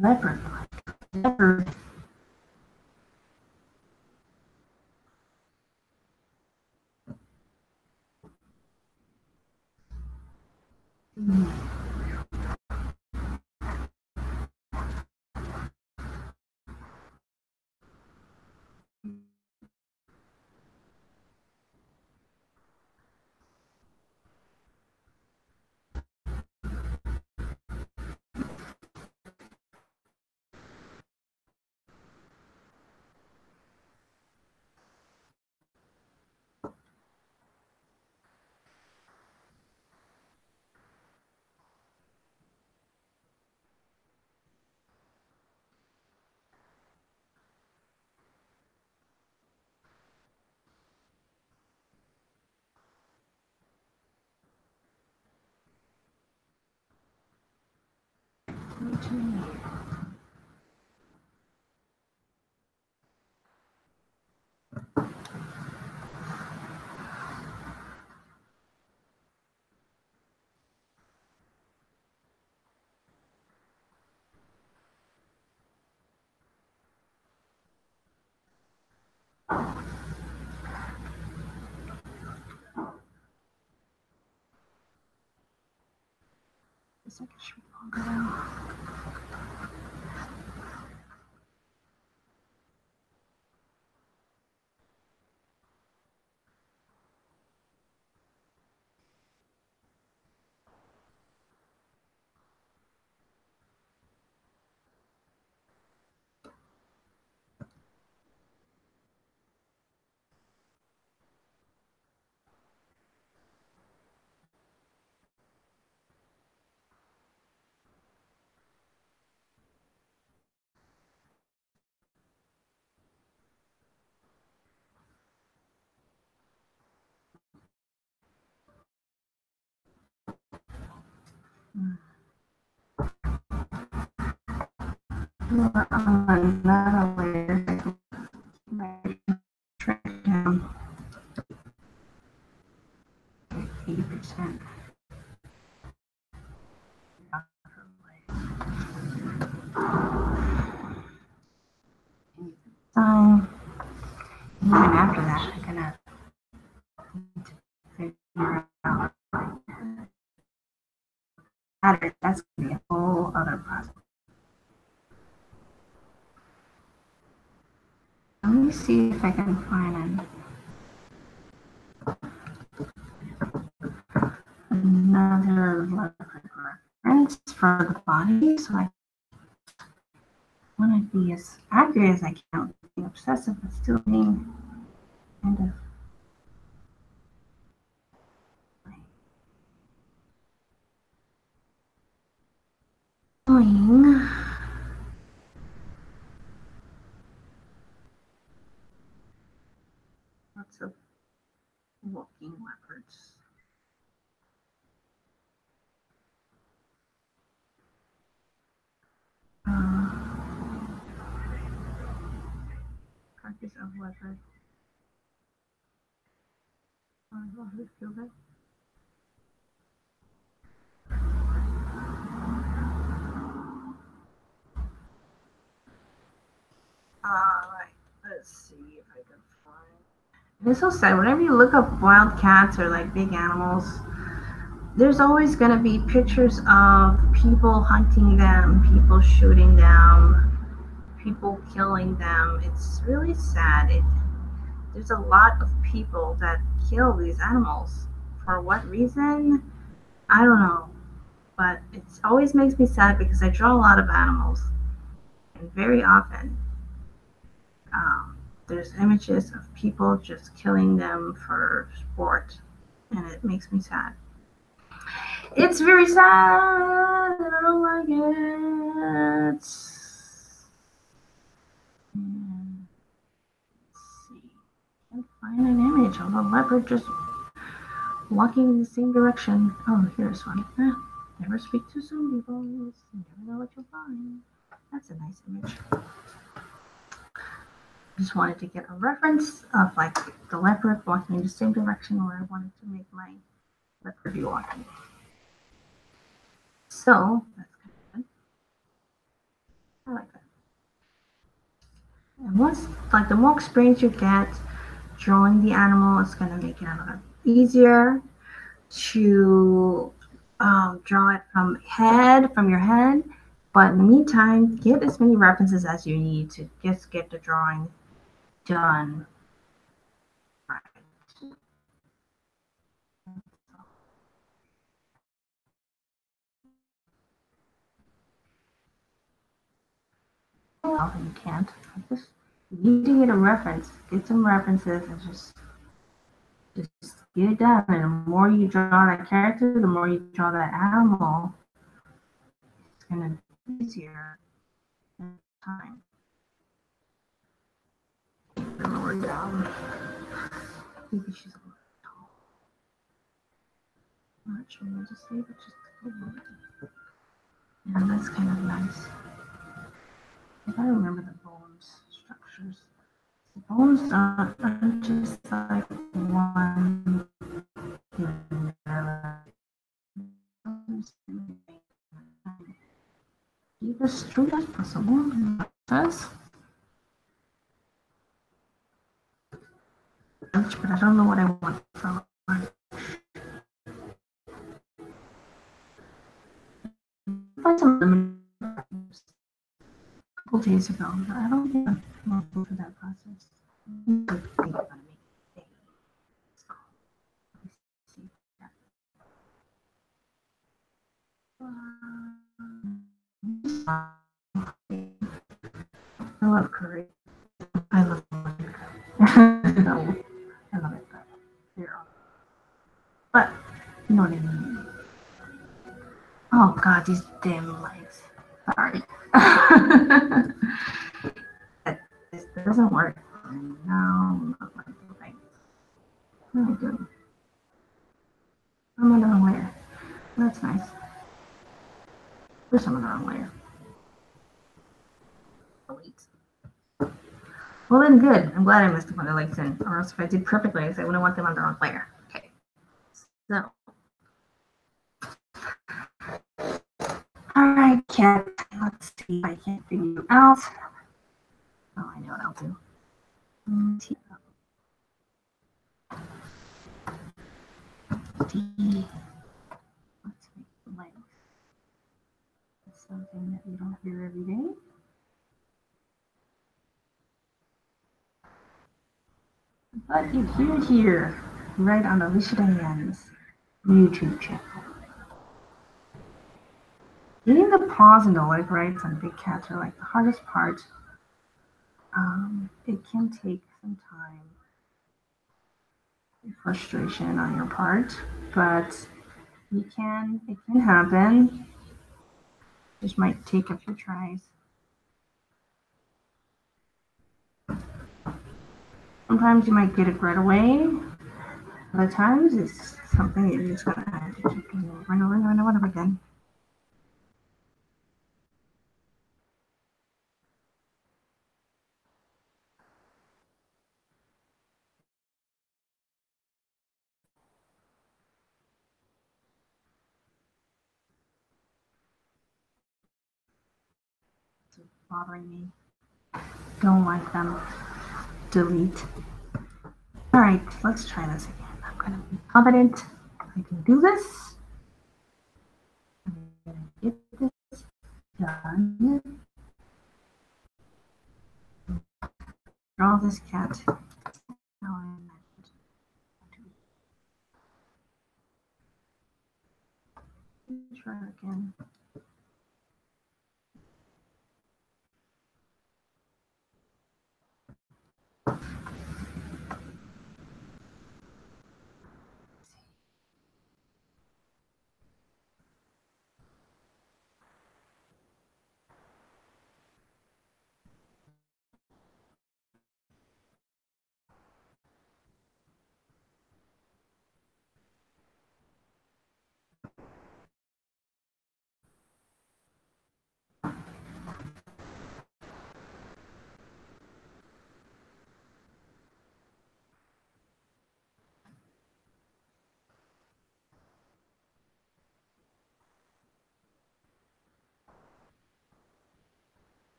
Leopard. Leopard. This like should be longer now. Another layer, track down 80%. So, even after that, I'm gonna figure out pattern. That's gonna be a whole other process. Let me see if I can find another reference for the body, so I want to be as accurate as I can. Being obsessive, but still being kind of annoying. Lots of walking leopards. Carcass of leopard. Feel that? Alright, let's see if I can find. It's so sad. Whenever you look up wild cats or like big animals, there's always going to be pictures of people hunting them, people shooting them, people killing them. It's really sad. There's a lot of people that kill these animals. For what reason? I don't know. But it always makes me sad because I draw a lot of animals. And very often, there's images of people just killing them for sport. And it makes me sad. It's very sad. I don't like it. Let's see. I can't find an image of a leopard just walking in the same direction. Oh, here's one. Never speak too soon, people. You never know what you'll find. That's a nice image. Just wanted to get a reference of like the leopard walking in the same direction where I wanted to make my leopard be walking. So that's kind of good. I like that. And once, like, the more experience you get drawing the animal, it's going to make it a lot easier to draw it from your head. But in the meantime, get as many references as you need to just get the drawing done right. You can't. Just you need to get a reference. Get some references and just get it done. And the more you draw that character, the more you draw that animal, it's gonna be easier in time. Lower down. Maybe she's a little tall. I'm not sure what to say, but just a little bit. Yeah, that's kind of nice. If I remember the bones structures, the bones aren't just like one thing. They're keep as true as possible. Does, but I don't know what I want for lunch. I some lemon a couple days ago, but I don't think I'm going through that process. I love curry. I love curry. No, I love it, but you know what I mean. Oh God, these damn lights. Sorry. This doesn't work. No, not like the lights. What do I do? I'm on the wrong layer. That's nice. Wish I'm on the wrong layer. Oh, wait. Well then, good. I'm glad I missed one of the lights in, or else if I did perfectly, I wouldn't want them on the wrong layer. Okay. So. All right, cat. Let's see if I can figure you out. Oh, I know what I'll do. Let's make the light. It's something that we don't hear every day. But you hear it here, right on Alicia Dianne's YouTube channel. Getting the paws and the leg rights on big cats are like the hardest part. It can take some time, frustration on your part, but it can happen. Just might take a few tries. Sometimes you might get it right away. Other times it's something you're just gonna have to keep doing over and over and over again. It's bothering me. Don't like them. Delete. All right, let's try this again. I'm gonna be confident I can do this. I'm gonna get this done. Draw this cat. Try again.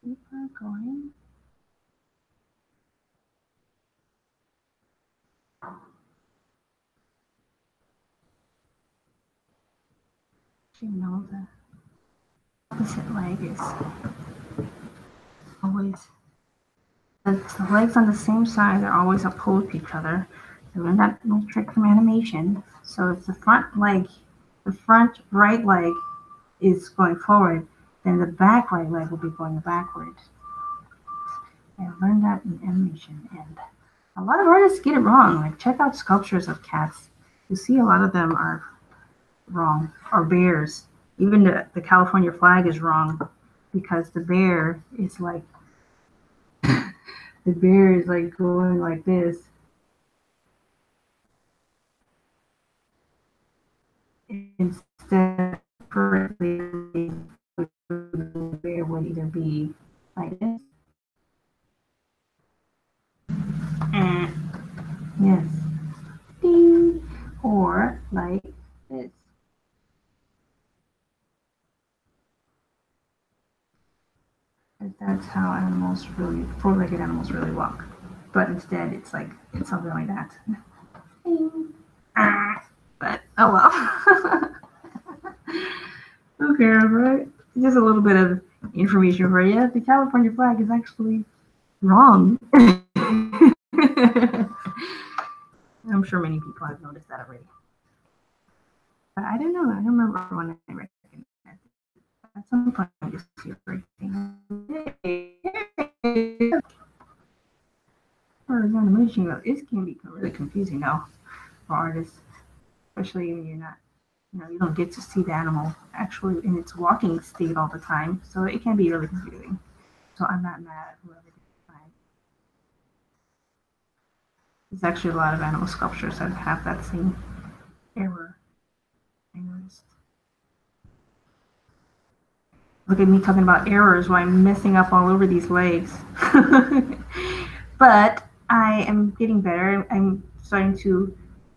Keep on going. She knows that opposite leg is always, the legs on the same side are always opposed to each other. I learned that little trick from animation. So if the front right leg is going forward, then the back right leg will be going backwards. I learned that in animation, and a lot of artists get it wrong. Like check out sculptures of cats. You see a lot of them are wrong, or bears. Even the California flag is wrong because the bear is like going like this, instead correctly it would either be like this and yes, ding, or like this. And that's how animals really, four-legged animals really walk. But instead, it's something like that. Ding. Ah. But oh well. Okay, right? Just a little bit of information for you. The California flag is actually wrong. I'm sure many people have noticed that already. But I don't know. I don't remember when I recognized it. At some point, I just see everything. Or animation, it can become really confusing now for artists, especially when you're not, you don't get to see the animal actually in its walking state all the time. So it can be really confusing. So I'm not mad at whoever did it. There's actually a lot of animal sculptures that have that same error. I noticed. Look at me talking about errors while I'm messing up all over these legs. But I am getting better. I'm starting to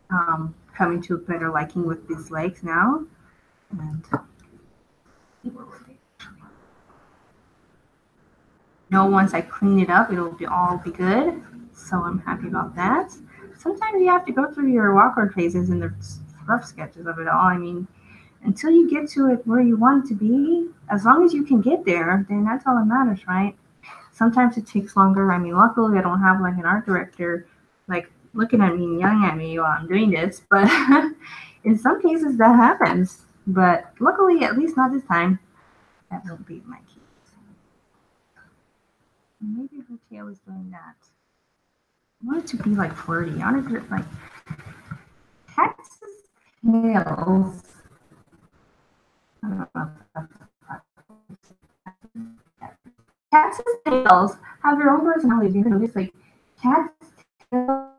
come into a better liking with these legs now. And once I clean it up, it'll all be good. So I'm happy about that. Sometimes you have to go through your awkward phases and the rough sketches of it all. I mean, until you get to it where you want it to be, as long as you can get there, then that's all that matters, right? Sometimes it takes longer. I mean, luckily I don't have like an art director like looking at me and yelling at me while I'm doing this, but in some cases that happens. But luckily, at least not this time, that won't be my case. Maybe her tail is doing that. I want it to be like flirty. I want it to like cats' tails. I don't know cats' tails have their own personalities. You can notice like cats' tails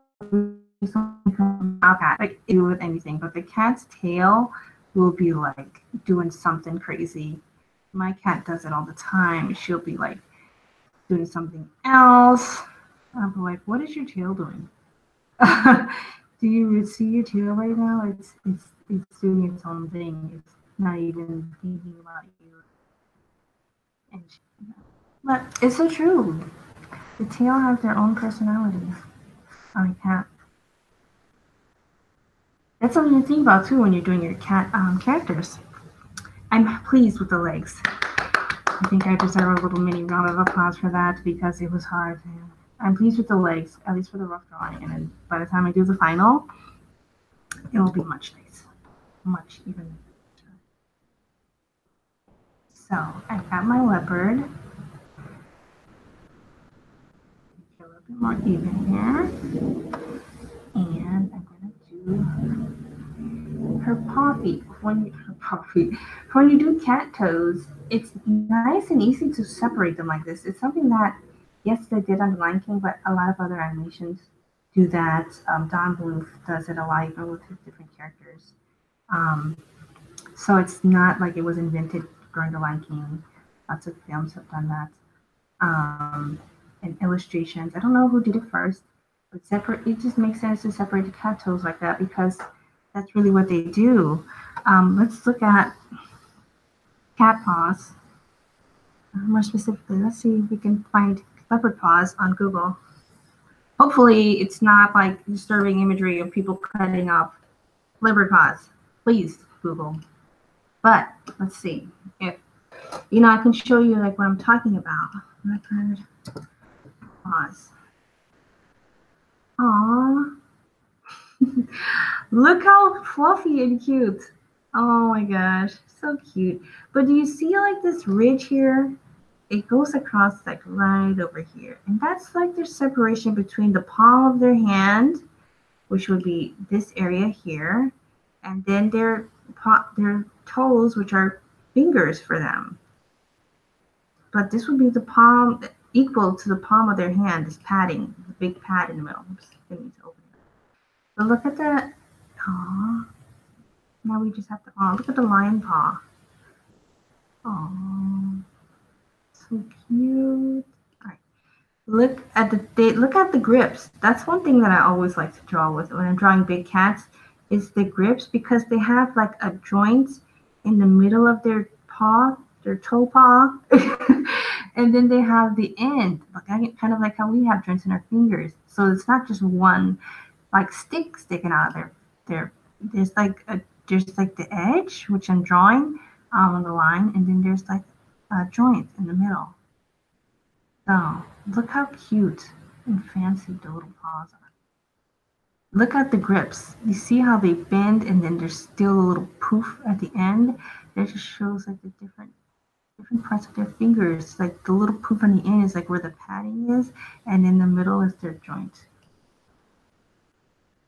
like do with anything, but the cat's tail will be like doing something crazy. My cat does it all the time. She'll be like doing something else. I'm like, what is your tail doing? Do you see your tail right now? It's doing its own thing. It's not even thinking about you. And but it's so true. The tail has their own personality on a cat. That's something to think about too when you're doing your cat characters. I'm pleased with the legs. I think I deserve a little mini round of applause for that because it was hard. I'm pleased with the legs, at least for the rough drawing. And then by the time I do the final, it will be much nicer. Much even better. So I got my leopard. A little bit more even here. And I'm going to do her paw feet. When you do cat toes, it's nice and easy to separate them like this. It's something that, yes, they did on the Lion King, but a lot of other animations do that. Don Bluth does it a lot, even with his different characters. So it's not like it was invented during the Lion King. Lots of films have done that. And illustrations. I don't know who did it first, but separate. It just makes sense to separate the cat toes like that because that's really what they do. Let's look at cat paws. More specifically, let's see if we can find leopard paws on Google. Hopefully, it's not like disturbing imagery of people cutting up leopard paws. Please, Google. But let's see if I can show you like what I'm talking about. Leopard paws. Aww. Look how fluffy and cute. Oh my gosh, so cute. But do you see like this ridge here? It goes across like right over here. And that's like their separation between the palm of their hand, which would be this area here, and then their toes, which are fingers for them. But this would be the palm equal to the palm of their hand, this padding, the big pad in the middle. Oops, I need to open it. But look at that. Aww. Now we just have to, oh, look at the lion paw. Oh, so cute. All right. Look at the grips. That's one thing that I always like to draw with when I'm drawing big cats is the grips because they have like a joint in the middle of their paw, their toe paw, and then they have the end, like kind of like how we have joints in our fingers. So it's not just one like stick sticking out of their. There's like the edge which I'm drawing on the line, and then there's like a joint in the middle. So look how cute and fancy the little paws are. Look at the grips. You see how they bend and then there's still a little poof at the end? That just shows like the different parts of their fingers. Like the little poof on the end is like where the padding is, and in the middle is their joint.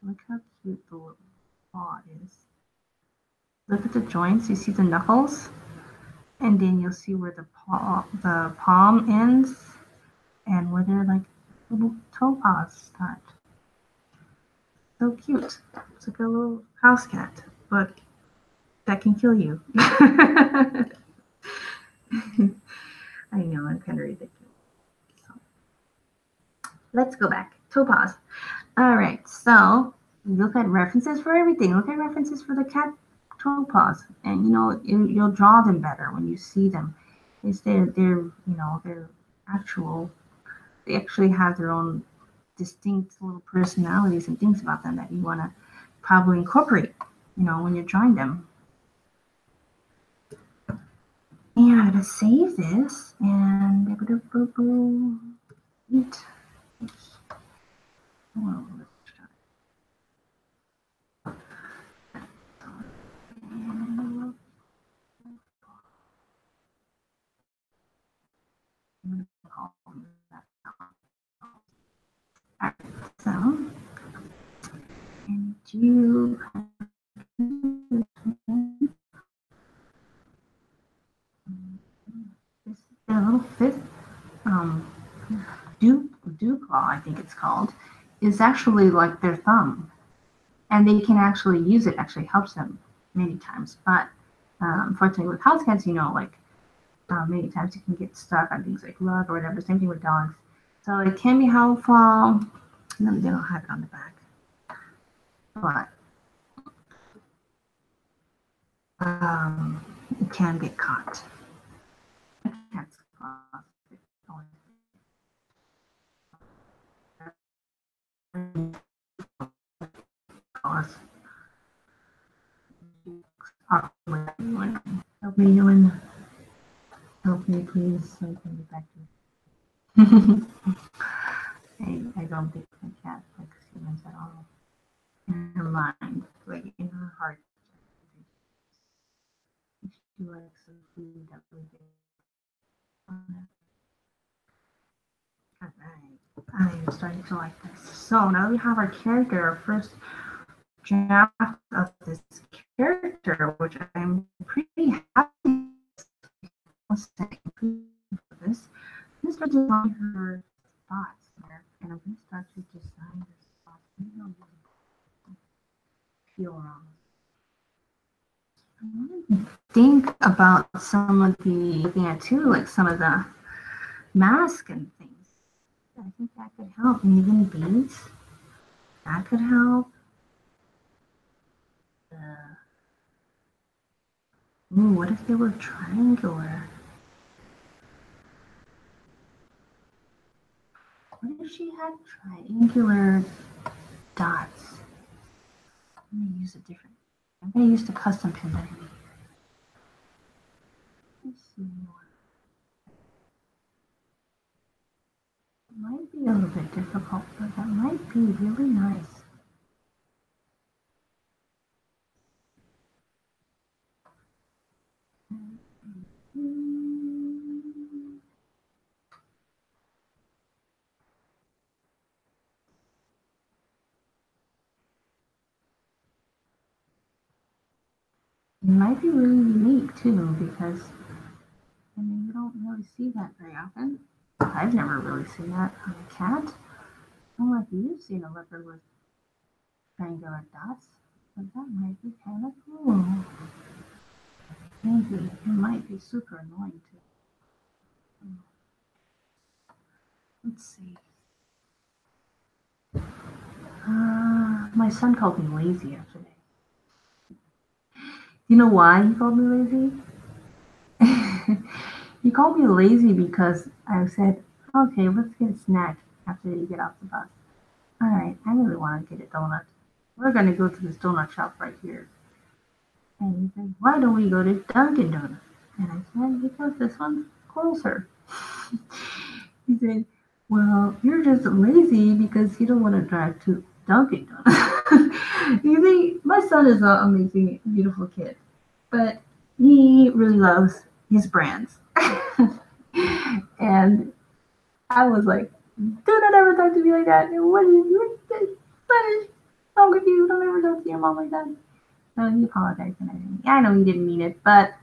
Look how cute the little paw is. Look at the joints. You see the knuckles, and then you'll see where the palm ends, and where their like little toe paws start. So cute. It's like a little house cat, but that can kill you. I know, I'm kind of ridiculous. So, let's go back. Toe paws. All right, so look at references for everything. Look at references for the cat toe paws, and you'll draw them better when you see them. They're actual. They actually have their own distinct little personalities and things about them that you want to probably incorporate, when you're drawing them. And I'm gonna save this and eat. Oh, so, and you this their little fifth dew claw, I think it's called, is actually like their thumb, and they can actually use it. Actually helps them many times, but unfortunately with house cats, like many times you can get stuck on things like rug or whatever. Same thing with dogs. So it can be helpful. They don't have it on the back, but it can get caught. Cat's claws. Help me, Ewan. Help me, please. So I can get back to it. I don't think my cat likes humans at all. In her mind, like in her heart, she likes the food that we get. Alright, I'm starting to like this. So now we have our character, our first draft of this character, which I'm pretty happy with this. I'm going to start drawing her spots there, and I'm going to start to design her spots. Maybe I'll peel around. I want to think about some of the, too, like some of the masks and things. I think that could help. And even beads, that could help. Ooh, what if they were triangular? What if she had triangular dots? I'm going to use a different. I'm going to use the custom pin that I made. Let's see more. It might be a little bit difficult, but that might be really nice. It might be really unique too, because you don't really see that very often. I've never really seen that on a cat. I don't know if you've seen a leopard with triangular dots. But that might be kind of cool. Maybe it might be super annoying too. Let's see. My son called me lazy yesterday. You know why he called me lazy? He called me lazy because I said, okay, let's get a snack after you get off the bus. All right, I really want to get a donut. We're going to go to this donut shop right here. And he said, why don't we go to Dunkin' Donuts? And I said, because this one's closer. He said, well, you're just lazy because you don't want to drive to Dunkin' Donuts. You see, my son is an amazing, beautiful kid, but he really loves his brands. And I was like, do not ever talk to me like that. What is you? Spanish? Wrong with you? Don't ever talk to your mom like that. So he apologized and everything. I know he didn't mean it, but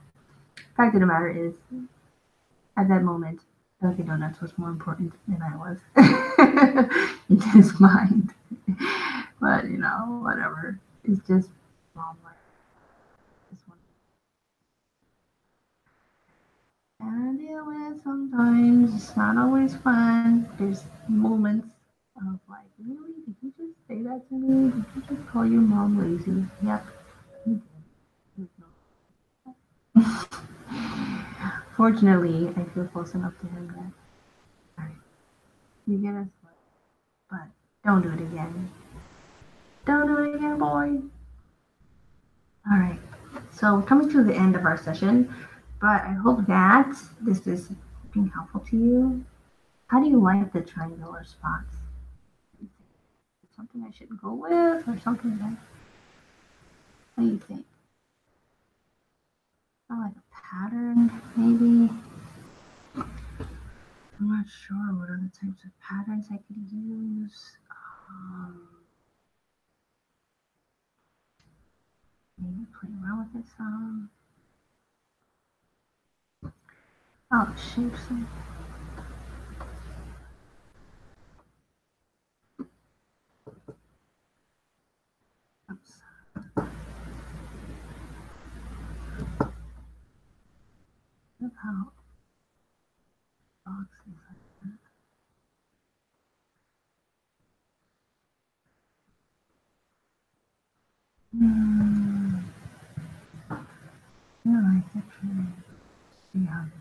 fact of the matter is, at that moment, Dunkin' Donuts was more important than I was in his mind. But whatever. It's just mom life. This one. And I deal with sometimes. It's not always fun. There's moments of like, really? Did you just say that to me? Did you just call your mom lazy? Yep. He did. Fortunately, I feel close enough to him that, alright, you get us what? But don't do it again. Don't do it again, boy. Alright, so coming to the end of our session, but I hope that this is being helpful to you. How do you like the triangular spots? Something I should go with or something that, what do you think? I like a pattern, maybe. I'm not sure what other types of patterns I could use. Maybe play around with it some. Oh, shape some. Oops. Look how boxes like that. Hmm. Yeah, I actually see how this.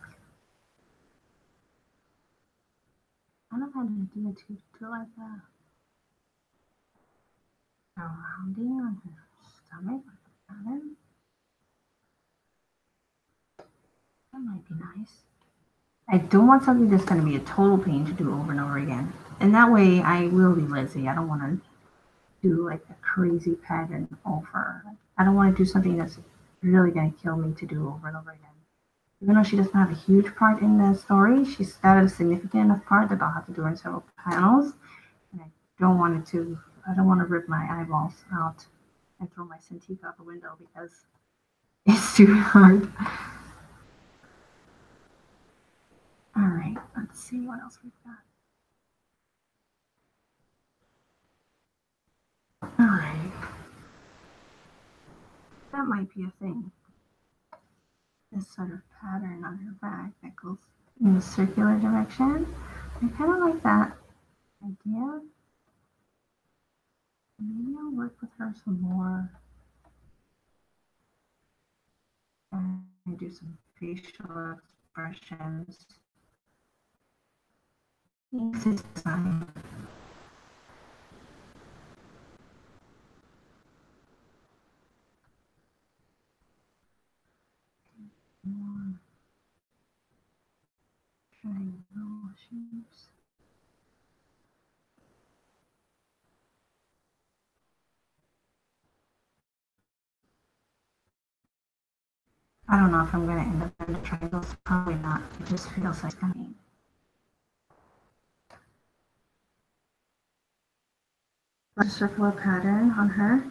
I don't know how to do a tutu like that. A rounding on her stomach with a pattern. That might be nice. I don't want something that's going to be a total pain to do over and over again. And that way I will be lazy. I don't want to do like a crazy pattern over. I don't want to do something that's really going to kill me to do over and over again. Even though she doesn't have a huge part in the story, she's got a significant enough part that I'll have to do in several panels. And I don't want to rip my eyeballs out and throw my Cintiq out the window because it's too hard. All right, let's see what else we've got. All right, that might be a thing. This sort of pattern on her back that goes in a circular direction. I kind of like that idea. Maybe I'll work with her some more and do some facial expressions. This design. More triangle shapes. I don't know if I'm going to end up in the triangles. Probably not. It just feels like coming. A circular pattern on her.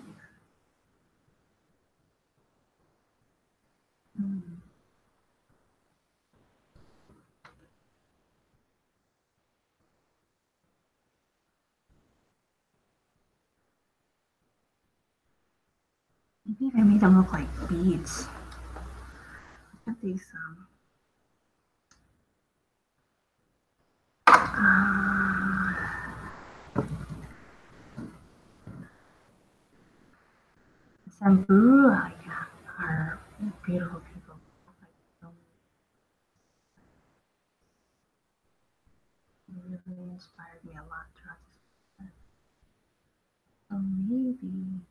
Maybe if I made them look like beads. At these Samburu, yeah, are beautiful people. It really inspired me a lot throughout this process. So maybe,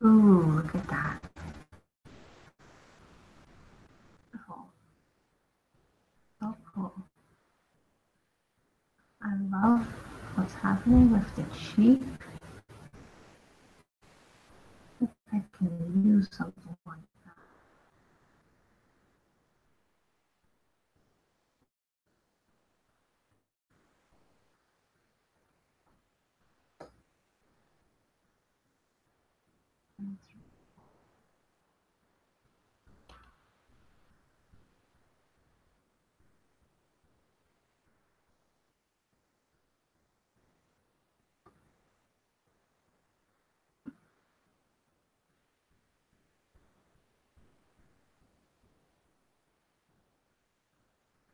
ooh, look at that. Beautiful. So cool. I love what's happening with the cheek. I can use something like that.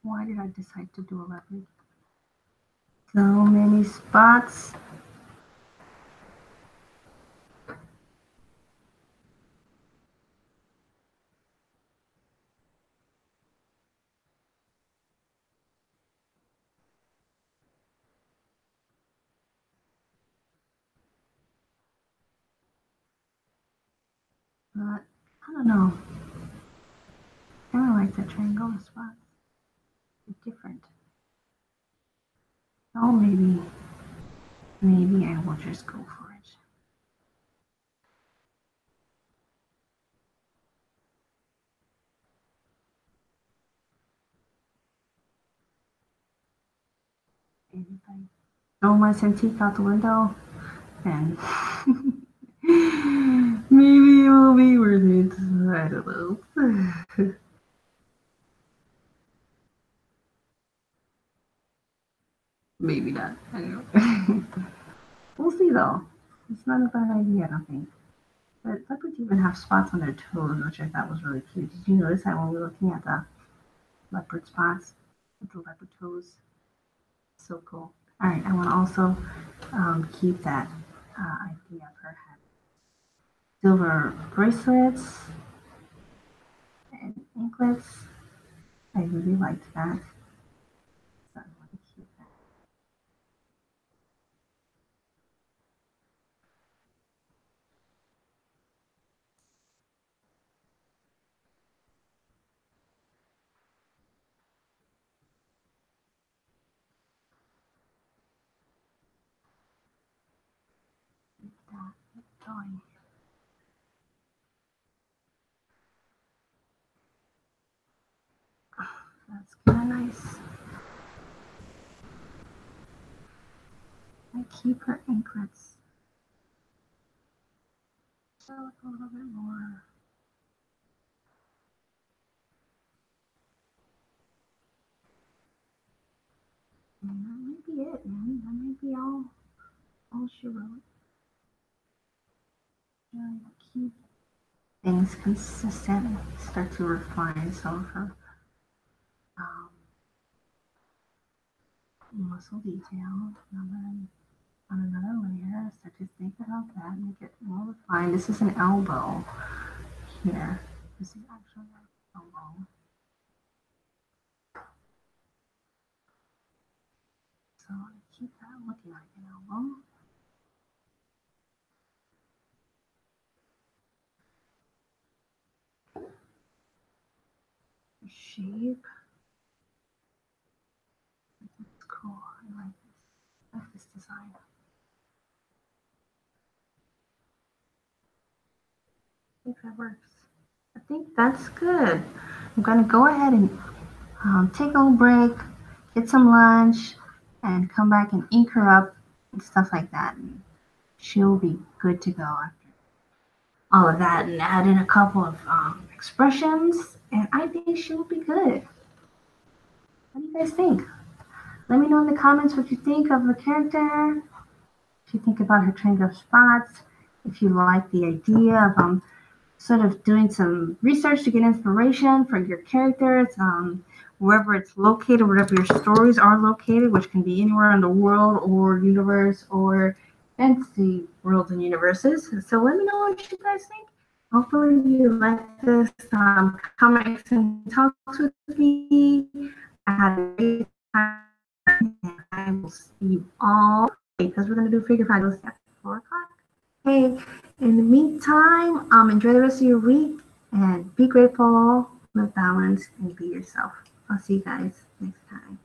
Why did I decide to do a leopard? So many spots. But I don't know. I don't like the triangle spots. It's different. Oh, maybe I will just go for it. And if I throw my Cintiq out the window, then maybe it will be worth it. I don't know. Maybe not. I don't know. We'll see though. It's not a bad idea, I don't think. But leopards even have spots on their toes, which I thought was really cute. Did you notice that when we were looking at the leopard spots with the leopard toes? So cool. All right, I want to also keep that idea of her having silver bracelets and anklets. I really liked that. So I want to keep that. Keep that going. That's kind of nice. I keep her anklets. So a little bit more. And that might be it, man. That might be all she wrote. Keep things consistent. Start to refine some of her muscle detail. And then on another layer, start to think about that, make it more refined. This is an elbow here. This is actually an elbow. So I keep that looking like an elbow. The shape. It's cool. I like this. I like this design. I think that works. I think that's good. I'm gonna go ahead and take a little break, get some lunch, and come back and ink her up and stuff like that. And she'll be good to go after all of that, and add in a couple of expressions, and I think she'll be good. What do you guys think? Let me know in the comments what you think of the character, if you think about her change of spots, if you like the idea of sort of doing some research to get inspiration for your characters, wherever it's located, wherever your stories are located, which can be anywhere in the world or universe or fantasy worlds and universes. So let me know what you guys think. Hopefully you like this comics and talks with me. I had a great time, and I will see you all because we're going to do figure five at 4 o'clock. Hey, in the meantime, enjoy the rest of your week and be grateful, live balanced, and be yourself. I'll see you guys next time.